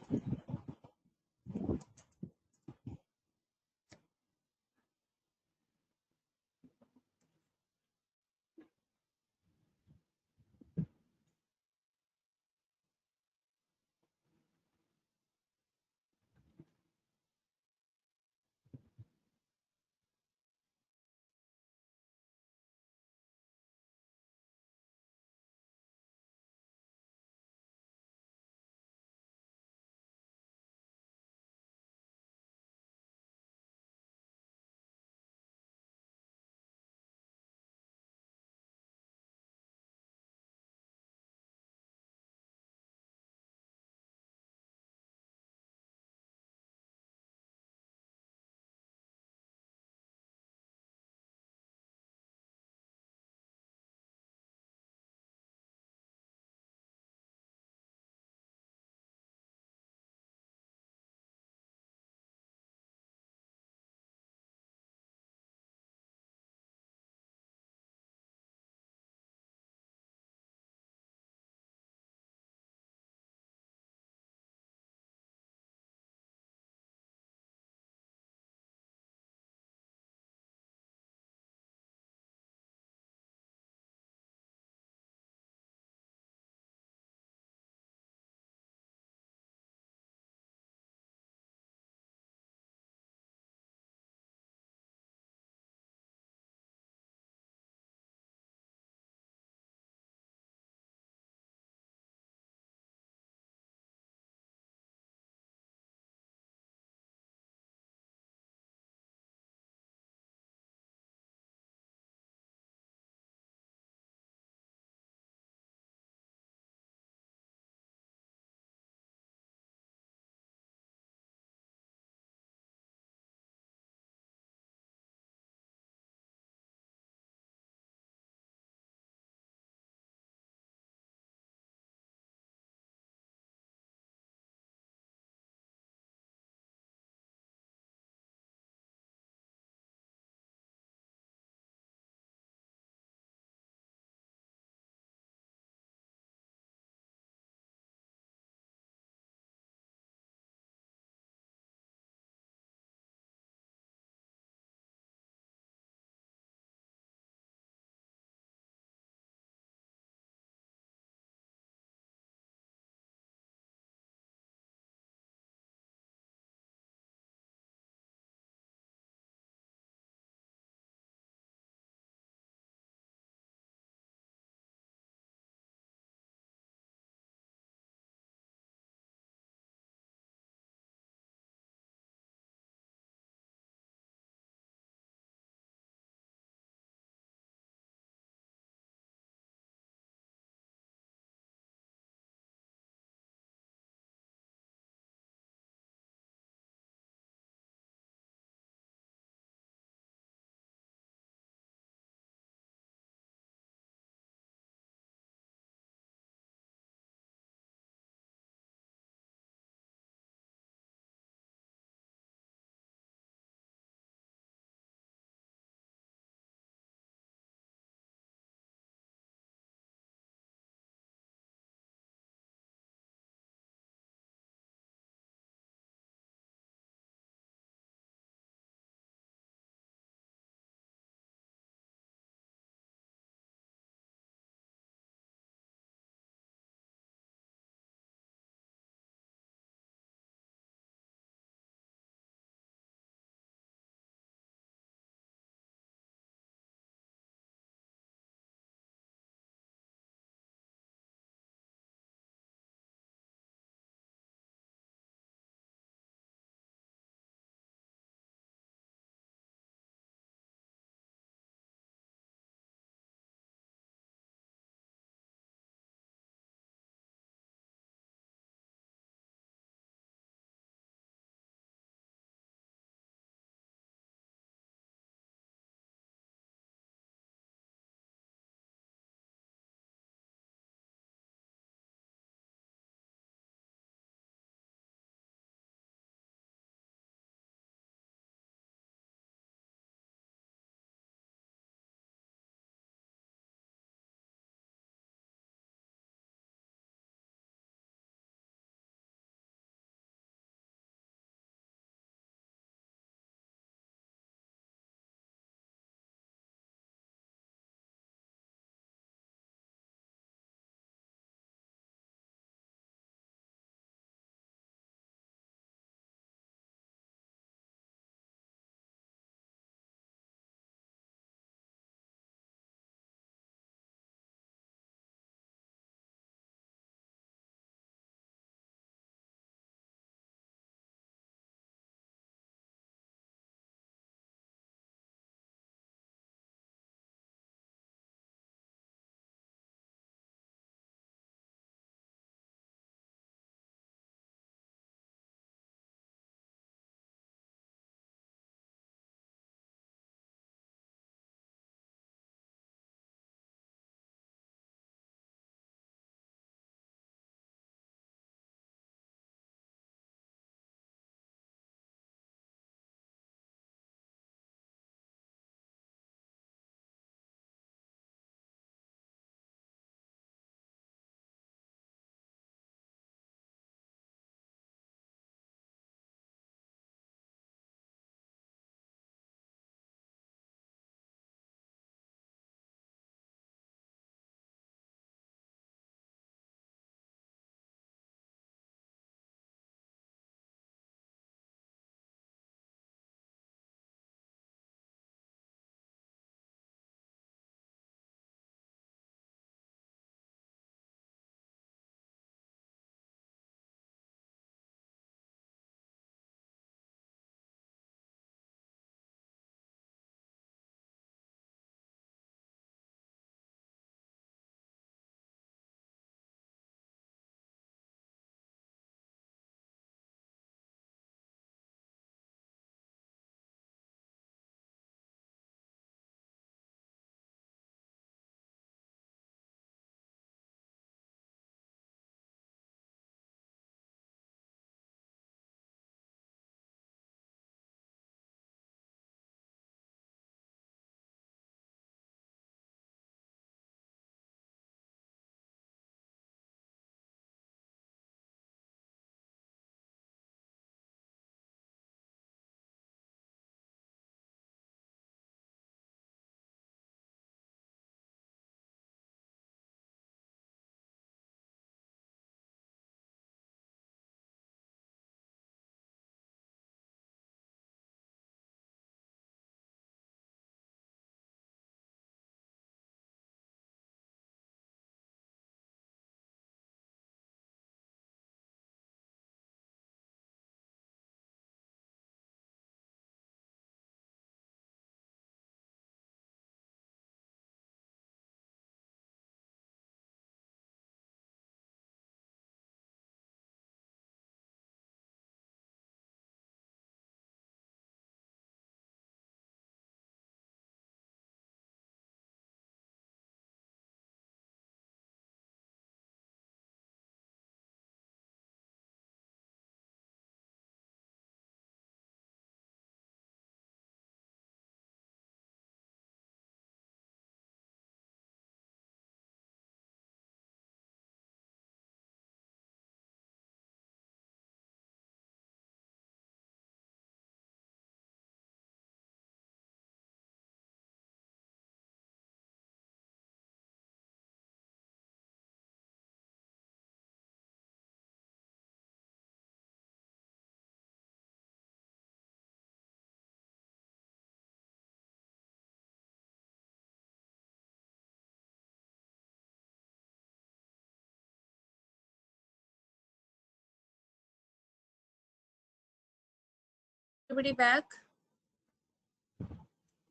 [SPEAKER 1] everybody back?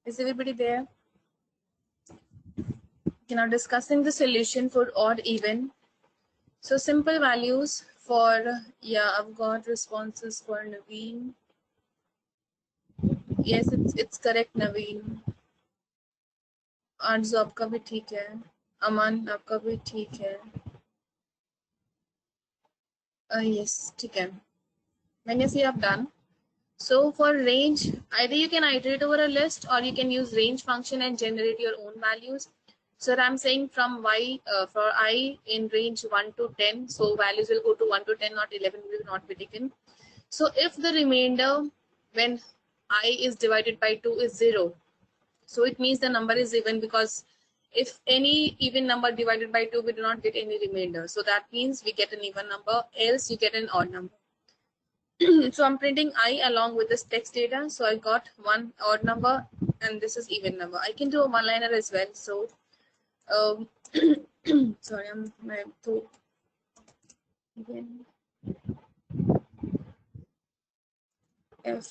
[SPEAKER 1] Is everybody there? Okay, now discussing the solution for odd even. So simple values for, yeah, I've got responses for Naveen. Yes, it's correct, Naveen. Arts आपका भी ठीक है, अमन आपका भी ठीक है, yes, ठीक है. When you see I've done. So for range, either you can iterate over a list or you can use range function and generate your own values. So I'm saying from y for I in range 1 to 10, so values will go to 1 to 10, not 11 will not be taken. So if the remainder when I is divided by 2 is 0, so it means the number is even, because if any even number divided by 2, we do not get any remainder. So that means we get an even number, else you get an odd number. So I'm printing I along with this text data. So I got one odd number and this is even number. I can do a one-liner as well. So, sorry, I'm my throat again. F.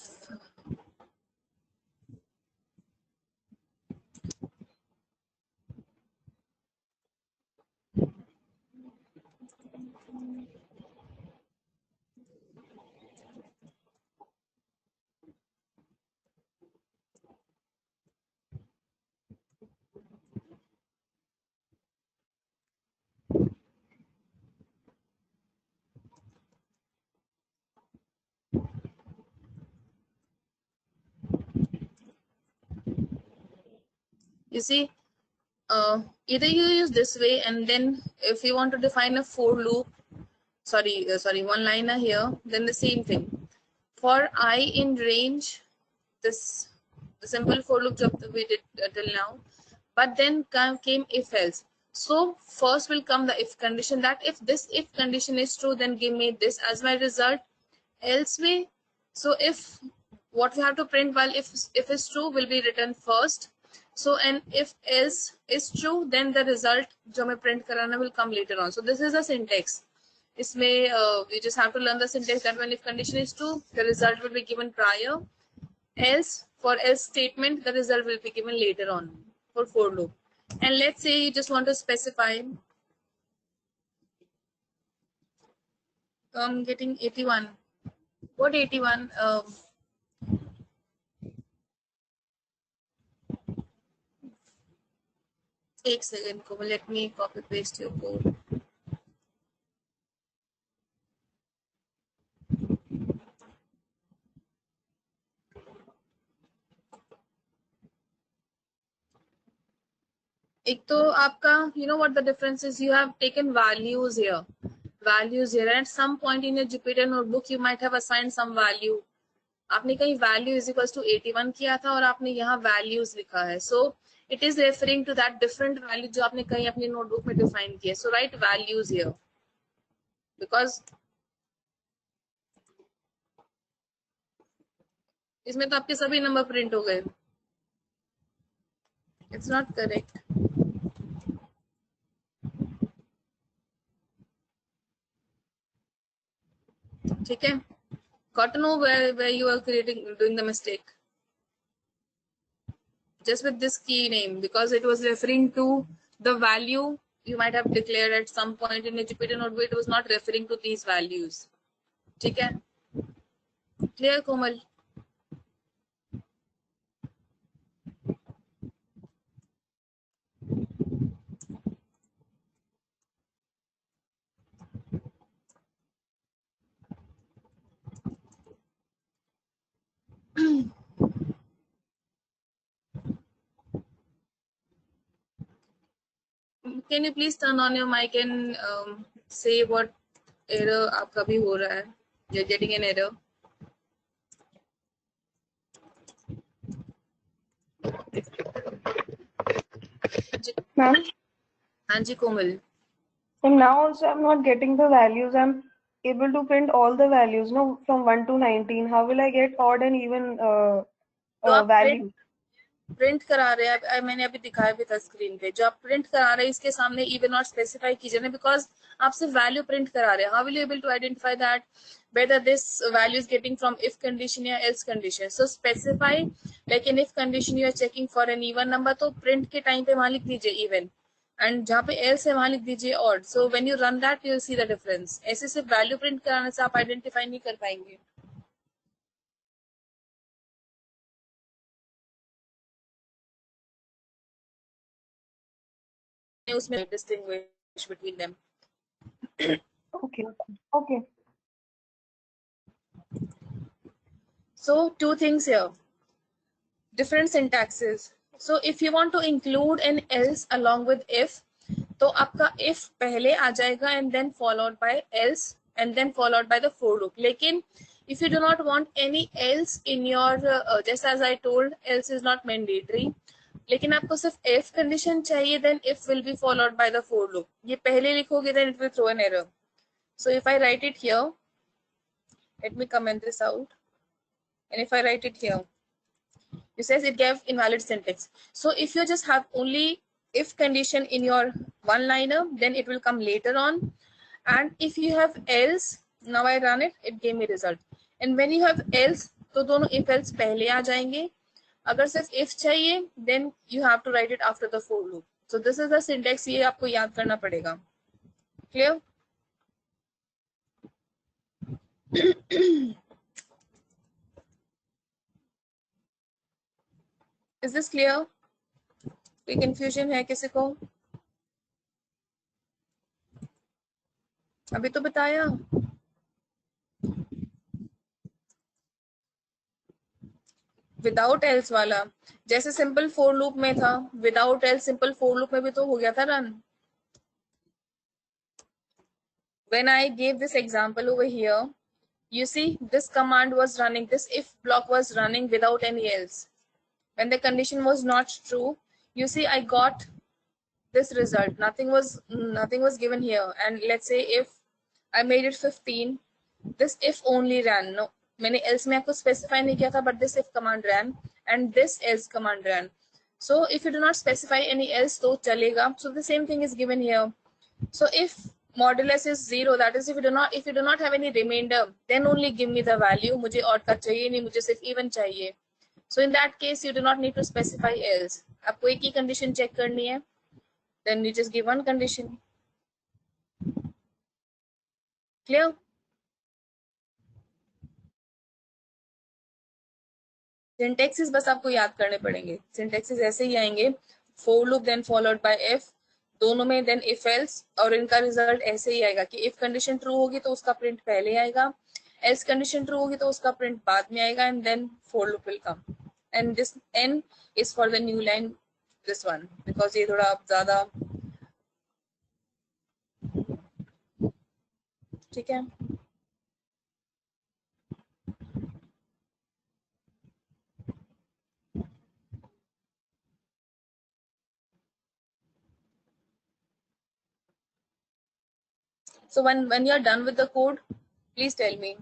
[SPEAKER 1] You see, either you use this way, and then if you want to define a for loop, sorry, one-liner here, then the same thing. For I in range, this the simple for loop job that we did till now, but then came if else. So first will come the if condition, that if this if condition is true, then give me this as my result, else way. So if what we have to print while if is true will be written first. So and if else is true, then the result जो मैं print कराना will come later on. So this is a syntax. इसमें we just have to learn the syntax that when if condition is true, the result will be given prior. Else, for else statement, the result will be given later on for loop. And let's say you just want to specify, I'm getting 81. What 81? एक second को, let me copy paste your code. एक तो आपका, you know what the difference is, you have taken values here, and at some point in your Jupyter notebook you might have assigned some value. आपने कहीं value is equals to 81 किया था और आपने यहाँ values लिखा है. So it is referring to that different value जो आपने कहीं अपनी notebook में define किया. So write values here, because इसमें तो आपके सभी नंबर प्रिंट हो गए. It's not correct. ठीक है, got to know where you are doing the mistake. Just with this key name, because it was referring to the value you might have declared at some point in a Jupyter notebook. It was not referring to these values. ठीक है, clear Komal? Can you please turn on your mic and say what error आपका भी हो रहा है? You're getting an error.
[SPEAKER 3] Ma'am?
[SPEAKER 1] हाँ जी कोमल.
[SPEAKER 3] And now also I'm not getting the values. I'm able to print all the values, no, from 1 to 19. How will I get odd and even
[SPEAKER 1] तो आप
[SPEAKER 3] value?
[SPEAKER 1] Print करा रहे हैं, मैंने अभी दिखाया भी था स्क्रीन पे, जो आप प्रिंट करा रहे हैं इसके सामने इवन और स्पेसिफाई कीजिए ना, बिकॉज आप सिर्फ वैल्यू प्रिंट करा रहे हैं. How will you able to identify that whether this value is getting from if condition या else condition? So specify like in if condition you are checking for an even number, तो print के time पे वहां लिख दीजिए even, and जहाँ पे else है वहां लिख दीजिए odd. So when you run that you will see the difference. ऐसे सिर्फ वैल्यू प्रिंट कराने से आप आइडेंटिफाई नहीं कर पाएंगे. उसमें distinguish between them.
[SPEAKER 3] Okay. Okay.
[SPEAKER 1] So two things here, different syntaxes. So if you want to include an else along with if, तो आपका if पहले आ जाएगा and then followed by else and then followed by the for loop. लेकिन if you do not want any else in your just as I told, else is not mandatory, लेकिन आपको सिर्फ if condition चाहिए, then if will be followed by the for loop. ये पहले लिखोगे then it will throw an error. So if I write it here, let me comment this out, and if I write it here, it says it gave invalid syntax. So if you just have only if condition in your one liner, then it will come later on. And if you have else, now I run it, it gave me result. And when you have else, तो दोनों if else पहले आ जाएंगे. अगर सिर्फ if चाहिए, then you have to write it after the for loop. So this is the syntax, ये आपको याद करना पड़ेगा. Clear? Is this clear? कोई confusion है किसी को? अभी तो बताया. विदाउट एल्स वाला जैसे सिंपल फोर लूप में था, without else simple for loop में भी तो हो गया था run. When I gave this example over here, you see this command was running, this if block was running without any else. When the condition was not true, you see I got this result. Nothing was given here. And let's say if I made it 15, this if only ran. No, मैंने else में आपको specify नहीं किया था, but this if command ran and this else command ran. So if you do not specify any else, तो चलेगा. So the same thing is given here. So if modulus is 0, that is if you do not have any remainder, then only give me the value. मुझे odd का चाहिए नहीं, मुझे सिर्फ even चाहिए. So in that case, you do not need to specify else. आपको एक ही condition check करनी है. Then you just give one condition. Clear? Syntaxes बस आपको याद करने पड़ेंगे. Syntaxes ऐसे ही आएंगे, for loop then followed by if, दोनों में then if else, और इनका रिजल्ट ऐसे ही आएगा कि if condition true होगी तो उसका प्रिंट पहले आएगा, else condition true होगी तो उसका प्रिंट बाद में आएगा, and then for loop will come. And this n is for the new line, this one, because ये थोड़ा ज्यादा ठीक है. So when you are done with the code, please tell me.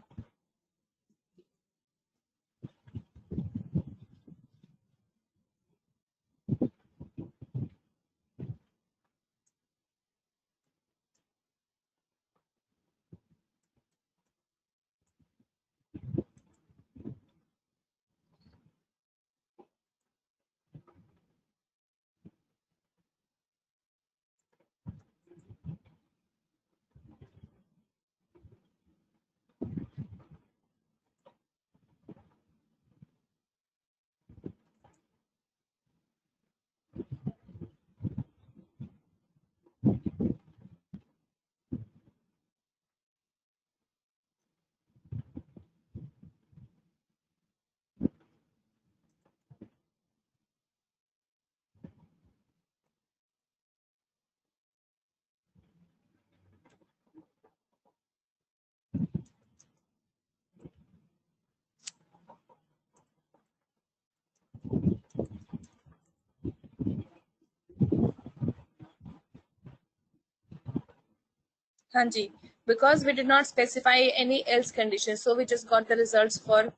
[SPEAKER 1] Hanji, because we did not specify any else condition, so we just got the results for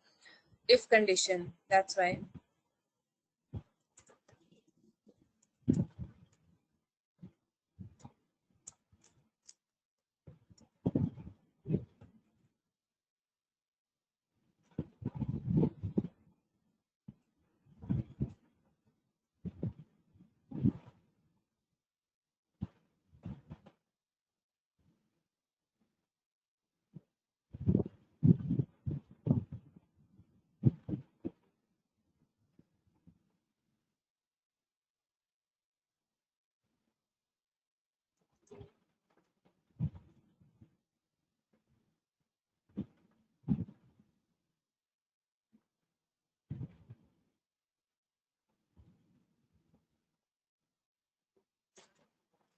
[SPEAKER 1] if condition. That's why.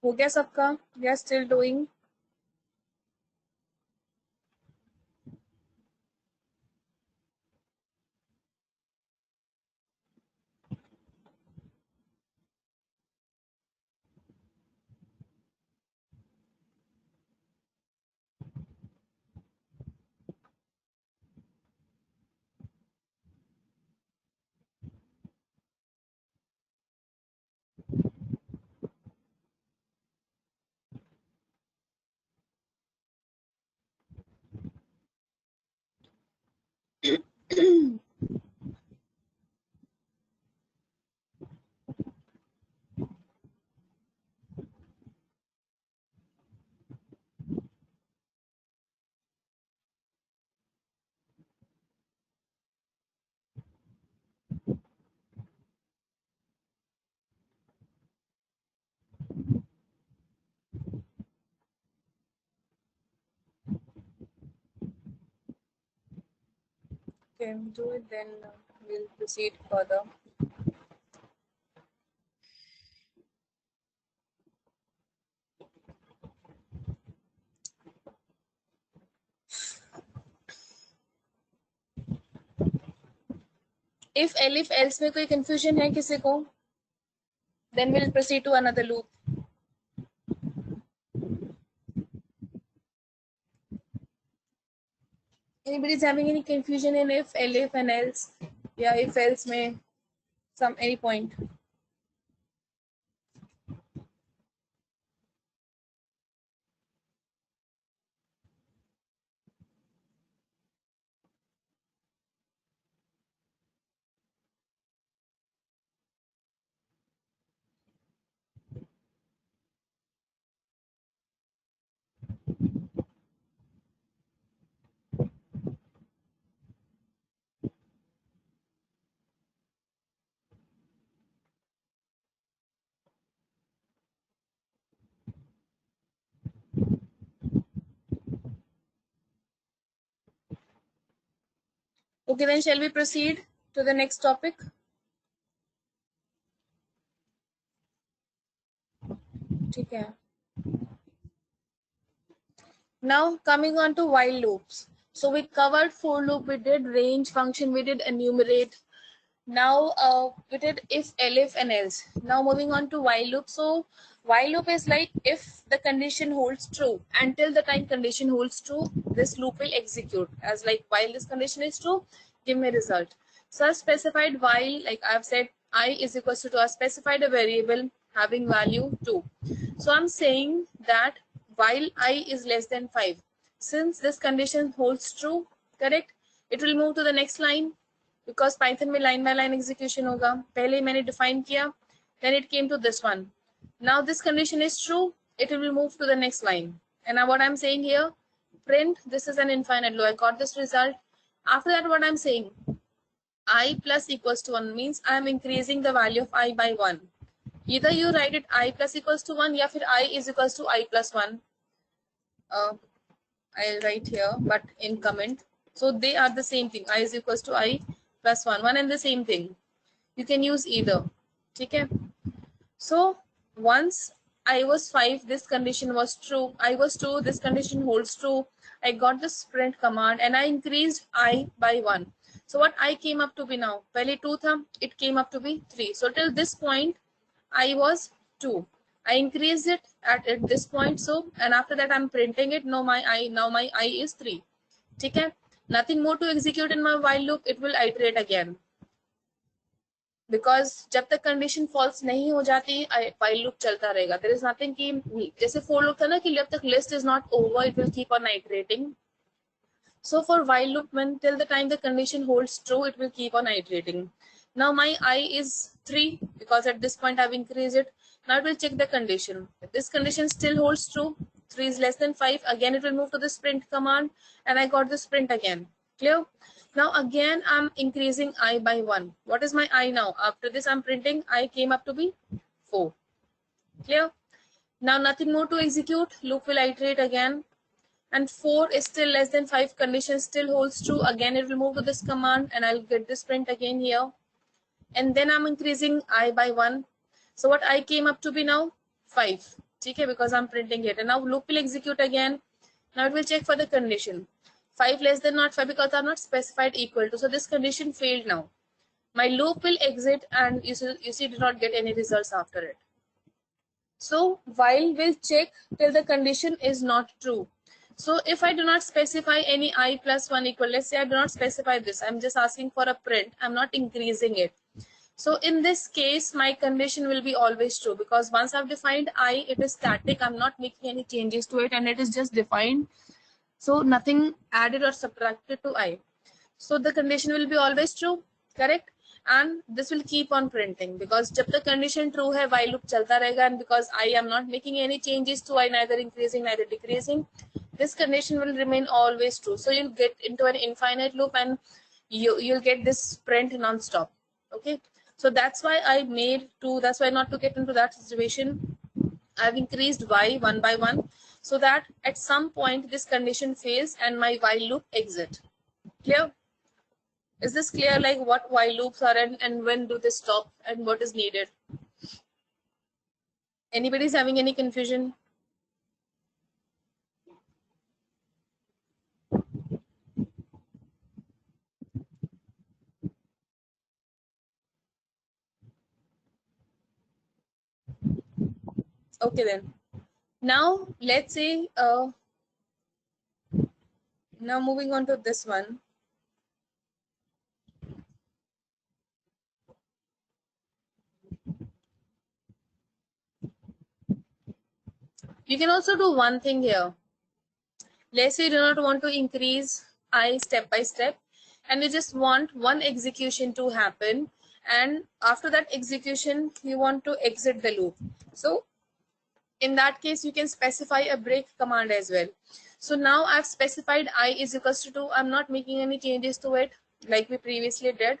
[SPEAKER 1] हो गया सबका? We are still doing. Okay, do it, then we'll proceed further. If else में कोई confusion है किसी को, then we'll proceed to another loop. Anybody is having any confusion in if and else? Yeah, if else में any point. Okay, then shall we proceed to the next topic? ठीक है. Now coming on to while loops. So we covered for loop, we did range function, we did enumerate. Now we did if, elif, and else. Now moving on to while loop. So while loop is like if the condition holds true, until the time condition holds true, this loop will execute as like while this condition is true, give me result. So I've specified while, like I've said, I is equals to 2. I've specified a variable having value 2. So I'm saying that while I is less than 5, since this condition holds true, correct, it will move to the next line. Because Python में line by line execution होगा. पहले मैंने define किया, then it came to this one. Now this condition is true, it will move to the next line. And now what I'm saying here, print this is an infinite loop. I got this result. After that, what I'm saying, I plus equals to 1 means I am increasing the value of I by 1. Either you write it I plus equals to 1 या फिर I is equals to I plus 1. I'll write here, but in comment. So they are the same thing. I is equals to I plus 1. One and the same thing. You can use either. Okay? So once I was 5, this condition was true. I was 2, this condition holds true. I got the print command and I increased I by 1. So what I came up to be now? Pehle 2 tha, it came up to be 3. So till this point, I was 2. I increased it at this point. So, and after that I'm printing it. Now my I is 3. Okay? Nothing more to execute in my while loop. It will iterate again. Because जब तक condition false नहीं हो जाती, while loop चलता रहेगा. There is nothing कि जैसे for loop था ना कि जब तक list is not over, it will keep on iterating. So for while loop, when till the time the condition holds true, it will keep on iterating. Now my I is 3 because at this point I've increased it. Now it will check the condition. If this condition still holds true, 3 is less than 5, again it will move to the print command and I got this print again. Clear? Now again I'm increasing I by 1. What is my I now? After this I'm printing, I came up to be 4. Clear? Now nothing more to execute. Loop will iterate again. And 4 is still less than 5, condition still holds true. Again it will move to this command and I'll get this print again here. And then I'm increasing I by 1. So what I came up to be now? 5. Okay, because I'm printing it, and now loop will execute again. Now it will check for the condition 5 less than not 5 because I'm not specified equal to, so this condition failed. Now my loop will exit, and you see did not get any results after it. So while will check till the condition is not true. So if I do not specify any I plus 1 equal, let's say I do not specify this, I'm just asking for a print, I'm not increasing it. So in this case, my condition will be always true, because once I've defined I, it is static, I'm not making any changes to it, and it is just defined. So nothing added or subtracted to I. So the condition will be always true, correct? And this will keep on printing, because जब तक condition true है, while loop चलता रहेगा, and because I am not making any changes to I, neither increasing neither decreasing, this condition will remain always true. So you'll get into an infinite loop, and you'll get this print non-stop. Okay, so that's why I made two. That's why, not to get into that situation, I've increased y one by one, so that at some point this condition fails and my while loop exit. Clear? Is this clear, like what while loops are, and when do they stop, and what is needed? Anybody's having any confusion? Okay then. Now let's say, now moving on to this one. You can also do one thing here. Let's say you do not want to increase I step by step, and you just want one execution to happen, and after that execution you want to exit the loop. So in that case, you can specify a break command as well. So now I've specified I is equals to 2. I'm not making any changes to it like we previously did.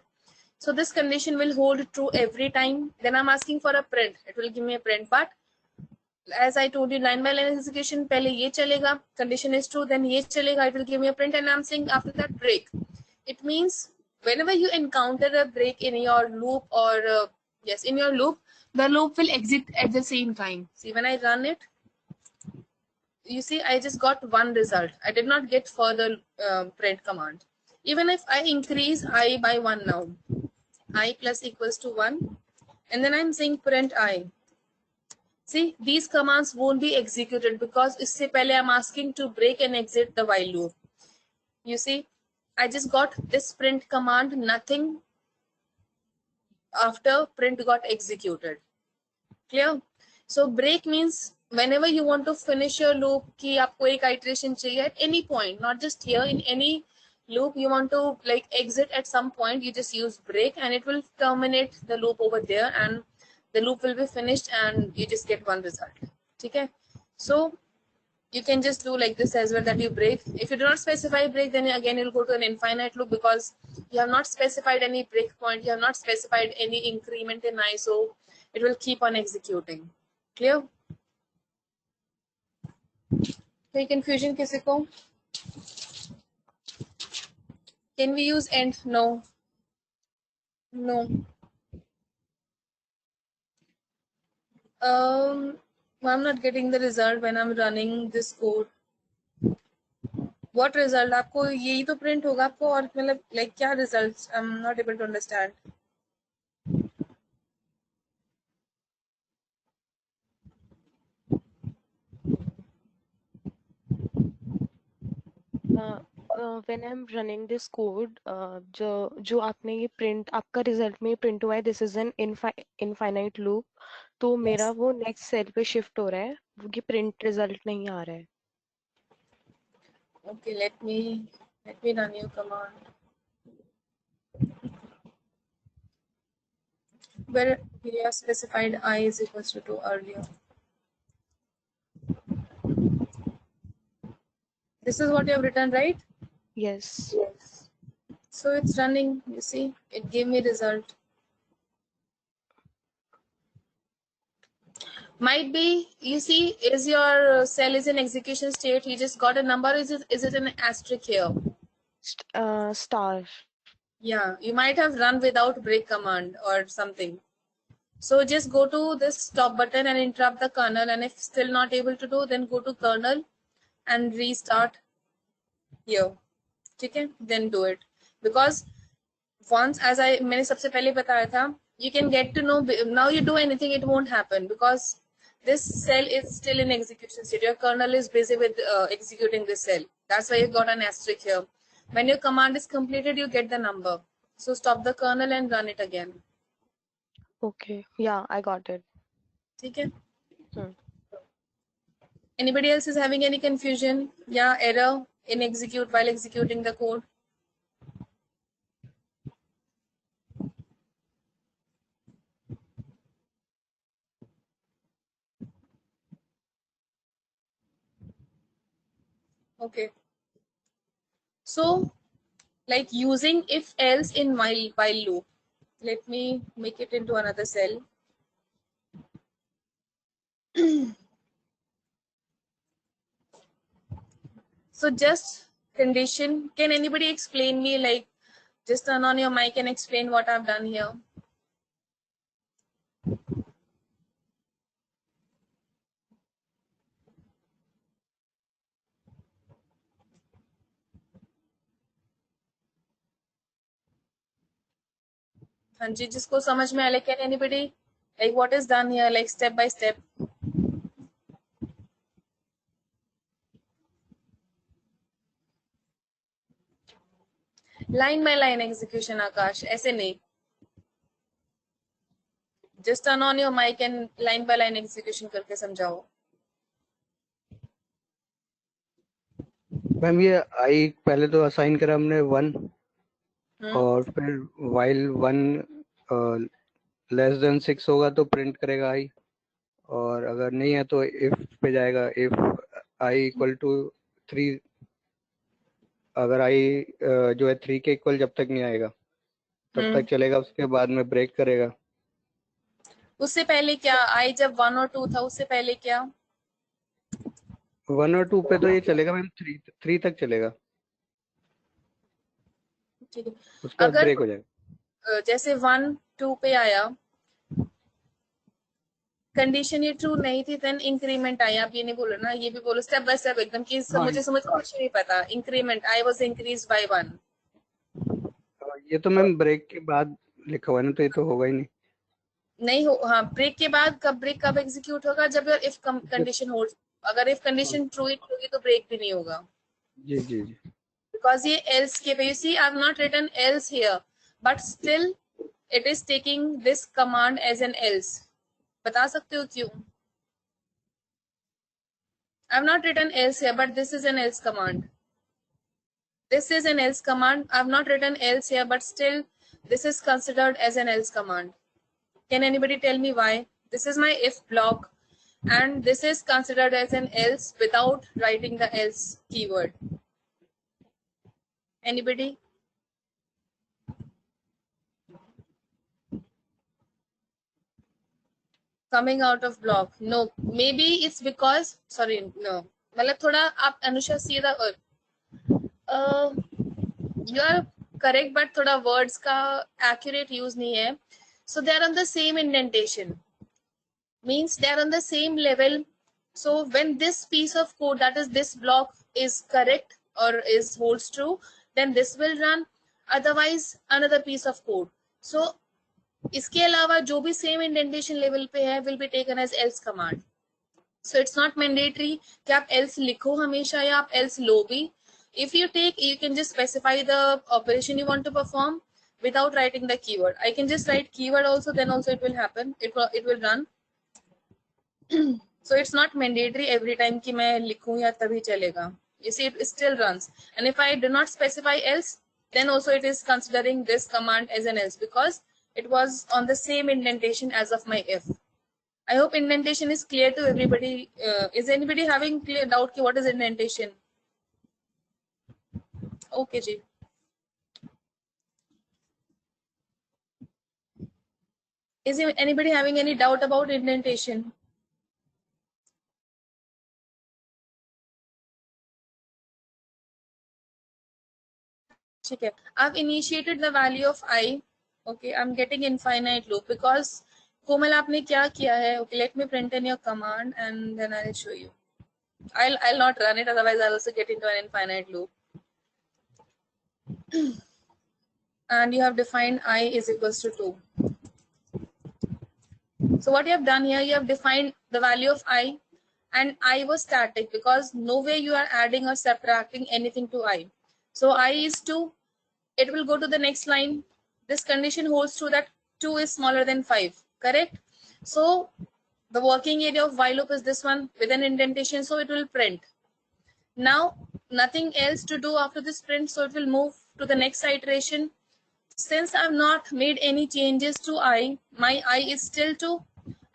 [SPEAKER 1] So this condition will hold true every time. Then I'm asking for a print. It will give me a print. But as I told you, line by line execution, pehle ye chalega, condition is true, then ye chalega, it will give me a print, and I'm saying after that break. It means whenever you encounter a break in your loop, or yes, in your loop, the loop will exit at the same time. See, when I run it, you see I just got one result. I did not get further print command. Even if I increase I by 1 now, I plus equals to 1, and then I'm saying print I. See, these commands won't be executed, because isse pehle I'm asking to break and exit the while loop. You see, I just got this print command, nothing after print got executed. Clear? So break means whenever you want to finish your loop, कि आपको एक iteration चाहिए at any point, not just here, in any loop you want to like exit at some point, you just use break, and it will terminate the loop over there, and the loop will be finished, and you just get one result. Okay? So you can just do like this as well, that you break. If you do not specify break, then again you'll go to an infinite loop, because you have not specified any break point, you have not specified any increment in I, so it will keep on executing. Clear? कोई confusion किसी को? Can we use end? No. No. I'm not getting the result when I'm running this code. What result? आपको यही तो print होगा आपको, और मतलब like क्या results? I'm not able to understand.
[SPEAKER 2] When I'm running this code, जो आपने ये print, आपका result में ये print हुआ है, this is an infinite loop, तो मेरा वो next cell पे shift हो रहा है, वो ये print result नहीं आ रहा है.
[SPEAKER 1] Okay, let me run your command. Where we have specified I is equals to 2 earlier. This is what you have written, right?
[SPEAKER 2] Yes.
[SPEAKER 1] Yes. So it's running, you see, it gave me result. Might be, you see, is your cell is in execution state, you just got a number, is it an asterisk here?
[SPEAKER 2] Star.
[SPEAKER 1] Yeah, you might have run without break command or something. So just go to this stop button and interrupt the kernel, and if still not able to do, then go to kernel and restart here. Okay, then do it, because once, as I मैंने सबसे पहले बताया था, you can get to know, now you do anything, it won't happen because this cell is still in execution state. Your kernel is busy with executing this cell. That's why you got an asterisk here. When your command is completed, you get the number. So stop the kernel and run it again.
[SPEAKER 2] Okay, yeah, I got it.
[SPEAKER 1] ठीक है?
[SPEAKER 2] Hmm.
[SPEAKER 1] Anybody else is having any confusion? Yeah, error in execute while executing the code? Okay. So, like using if else in while loop. Let me make it into another cell. So just condition. Can anybody explain me, like, just turn on your mic and explain what I've done here? हाँ जी, जिसको समझ में आए, like, can anybody, like, what is done here, like, step by step? Line by line execution, आकाश, ऐसे नहीं. Just turn on your mic and line by line execution करके समझाओ.
[SPEAKER 4] Ma'am ये आई पहले तो असाइन करा हमने 1 और फिर while 1 लेस देन 6 होगा तो प्रिंट करेगा आई, और अगर नहीं है तो इफ पे जाएगा, इफ आई इक्वल टू 3, अगर आई जो है 3 के इक्वल जब तक नहीं आएगा तब तक चलेगा, उसके बाद में ब्रेक करेगा.
[SPEAKER 1] उससे पहले क्या, आई जब 1 और 2 था, उससे पहले क्या?
[SPEAKER 4] 1 और 2 पे तो ये चलेगा मैम, 3 तक चलेगा,
[SPEAKER 1] ठीक है.
[SPEAKER 4] उसके बाद
[SPEAKER 1] अगर
[SPEAKER 4] ब्रेक हो जाएगा.
[SPEAKER 1] जैसे 1 2 पे आया, कंडीशन ये ट्रू नहीं थी, देन इंक्रीमेंट आया. आप ये नहीं बोलो ना, ये भी बोलो स्टेप बाय स्टेप एकदम कि
[SPEAKER 4] हाँ,
[SPEAKER 1] मुझे समझ कुछ नहीं पता. Increment, I was increase by 1.
[SPEAKER 4] ये तो मैम ब्रेक के बाद लिखा हुआ है ना, तो ये तो होगा ही नहीं.
[SPEAKER 1] नहीं हो, हाँ, ब्रेक के बाद. कब ब्रेक कब एग्जीक्यूट होगा? जब योर इफ कंडीशन होल्ड. अगर इफ कंडीशन ट्रू होगी तो ब्रेक भी नहीं होगा.
[SPEAKER 4] जी जी जी.
[SPEAKER 1] Because ये else के पे, you see I have not written else here, but still it is taking this command as an else. बता सकते हो क्यों? I have not written else here, but this is an else command. This is an else command. I have not written else here, but still this is considered as an else command. Can anybody tell me why? This is my if block and this is considered as an else without writing the else keyword. Anybody? Coming out of block? No, maybe it's because, sorry, no, मतलब थोड़ा आप अनुषा सीधा you are correct, but थोड़ा words का accurate use नहीं है. So they are on the same indentation, means they are on the same level. So when this piece of code, that is this block, is correct or is holds true, then this will run, otherwise another piece of code. So इसके अलावा जो भी same indentation level पे है will be taken as else command. So it's not mandatory कि आप else लिखो हमेशा या आप एल्स लो भी. If you take, you can just specify the operation you want to perform without writing the keyword. I can just write keyword also, then also it will happen, it will run. So it's not mandatory every time कि मैं लिखूं या तभी चलेगा. You see, it still runs, and if I do not specify else, then also it is considering this command as an else because it was on the same indentation as of my if. I hope indentation is clear to everybody. Is anybody having clear doubt ki what is indentation? Okay ji. Is anybody having any doubt about indentation? Okay, I've initiated the value of I. Okay, I'm getting infinite loop because कोमल आपने क्या किया है? Okay, let me print in your command and then I'll show you. I'll not run it, otherwise I'll also get into an infinite loop. And you have defined I is equals to 2. So what you have done here, you have defined the value of I, and I was static because no way you are adding or subtracting anything to I. So I is 2, it will go to the next line. This condition holds true that 2 is smaller than 5, correct? So the working area of while loop is this one with an indentation, so it will print. Now nothing else to do after this print, so it will move to the next iteration. Since I've not made any changes to I, my I is still 2,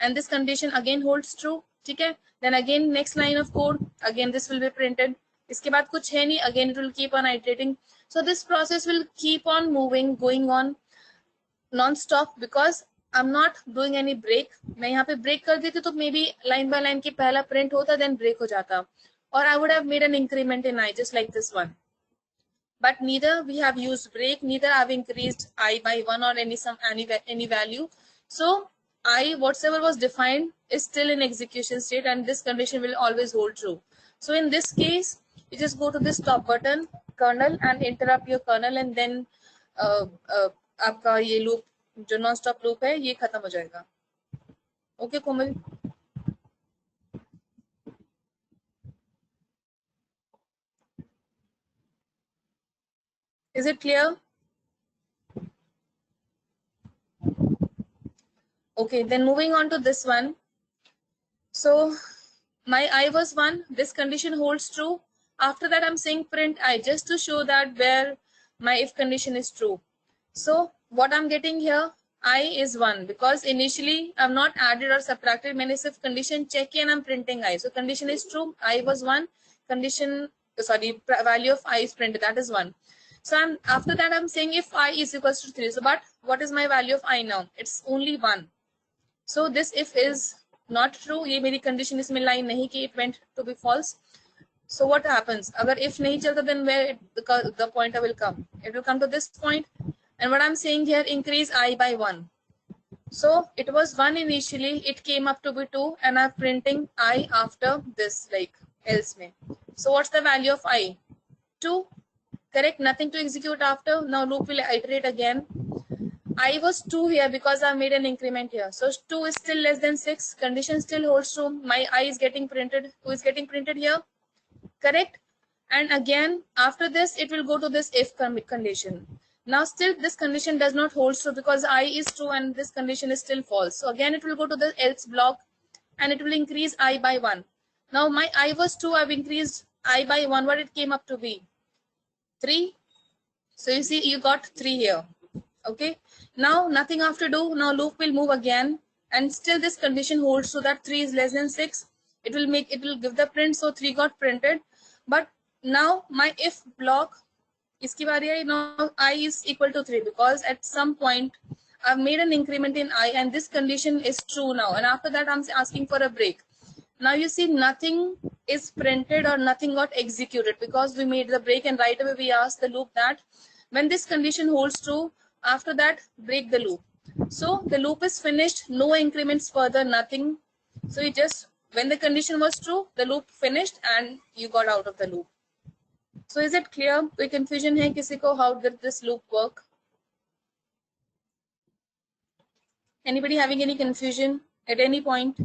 [SPEAKER 1] and this condition again holds true. Okay? Then again next line of code, again this will be printed. इसके बाद कुछ है नहीं, again it will keep on iterating. So this process will keep on moving, going on non-stop because I'm not doing any break. मैं यहाँ पे break कर देती तो maybe line by line की पहला print होता, then break हो जाता, or I would have made an increment in I just like this one. But neither we have used break, neither have increased I by 1 or any value. So I, whatsoever was defined, is still in execution state, and this condition will always hold true. So in this case, you just go to this top button, kernel, and interrupt your kernel, and then आपका ये loop जो non-stop loop है ये खत्म हो जाएगा. Okay, Komal? Is it clear? Okay, then moving on to this one. So my I was 1, this condition holds true. After that I'm saying print I just to show that where my if condition is true. So what I'm getting here, I is 1 because initially I'm not added or subtracted. मैंने सिर्फ condition check किया and I'm printing I. So condition is true, I was 1, condition, sorry, value of I is printed, that is 1. So after that I'm saying if I is equals to 3. So but what is my value of I now? It's only 1. So this if is not true, ये मेरी condition इसमें line नहीं कि it meant to be false. So what happens? अगर if नहीं चलता, then where the pointer will come? It will come to this point. And what I'm saying here, increase I by 1. So it was 1 initially, it came up to be 2, and I'm printing I after this, like else में. So what's the value of I? 2. Correct, nothing to execute after. Now loop will iterate again. I was 2 here because I made an increment here. So 2 is still less than 6. Condition still holds true. My I is getting printed. 2 is getting printed here. Correct. And again, after this, it will go to this if condition. Now still this condition does not hold true because I is true and this condition is still false. So again, it will go to the else block and it will increase I by 1. Now my I was 2. I've increased I by 1. What it came up to be? 3. So you see, you got 3 here. Okay, now nothing after do. Now loop will move again and still this condition holds so that 3 is less than 6. It will give the print, so 3 got printed. But now my if block, iski बारी आई, now I is equal to 3 because at some point I've made an increment in I and this condition is true now, and after that I'm asking for a break. Now you see nothing is printed or nothing got executed because we made the break, and right away we asked the loop that when this condition holds true, after that break the loop. So the loop is finished, no increments further, nothing. So you just, when the condition was true, the loop finished and you got out of the loop. So is it clear? कोई confusion है किसी को? How did this loop work? Anybody having any confusion at any point?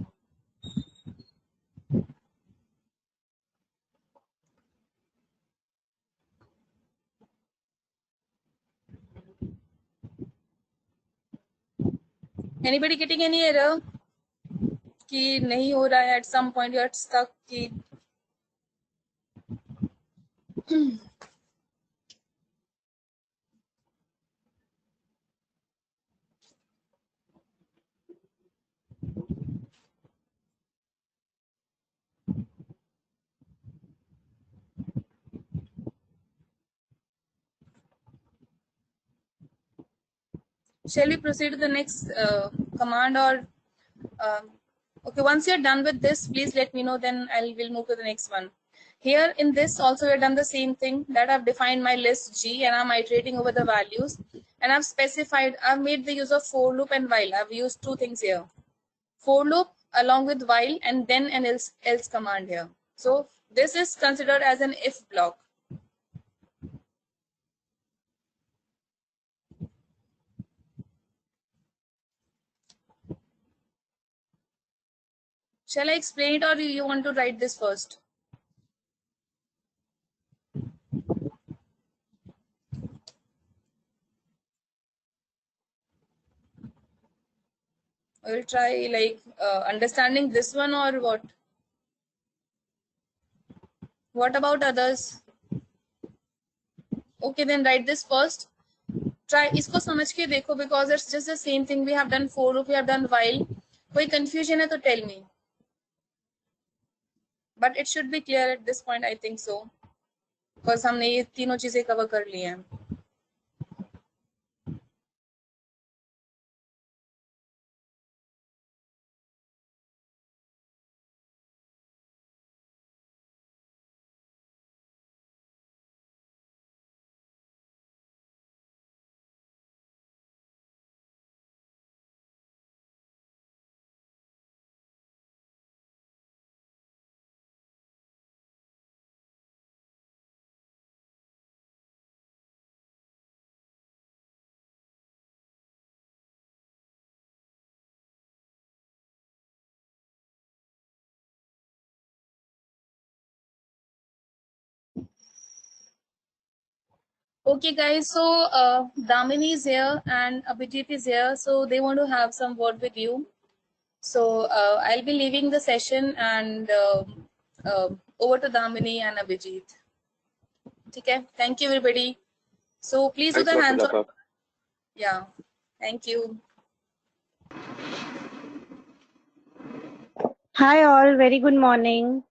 [SPEAKER 1] Anybody getting any error? कि नहीं हो रहा है, at some point you are stuck कि shall we proceed to the next command or okay, once you're done with this, please let me know, then we'll move to the next one. Here in this also we've done the same thing, that I've defined my list G and I'm iterating over the values. and I've specified, I've made the use of for loop and while. I've used two things here. For loop along with while, and then an else command here. So this is considered as an if block. Shall I explain it, or do you want to write this first? I will try like understanding this one, or what? What about others? Okay, then write this first. Try इसको समझ के देखो, because it's just the same thing. We have done for loop, we have done while. कोई confusion है तो tell me. But it should be clear at this point, I think so, because हमने ये तीनों चीजें cover कर ली हैं. Okay, guys. So Damini is here and Abhijit is here. So they want to have some word with you. So I'll be leaving the session, and over to Damini and Abhijit. Okay. Thank you, everybody. So please do
[SPEAKER 5] Thanks,
[SPEAKER 1] the
[SPEAKER 5] Dr.
[SPEAKER 1] hands on.
[SPEAKER 5] Deepak.
[SPEAKER 1] Yeah. Thank you.
[SPEAKER 6] Hi all, very good morning.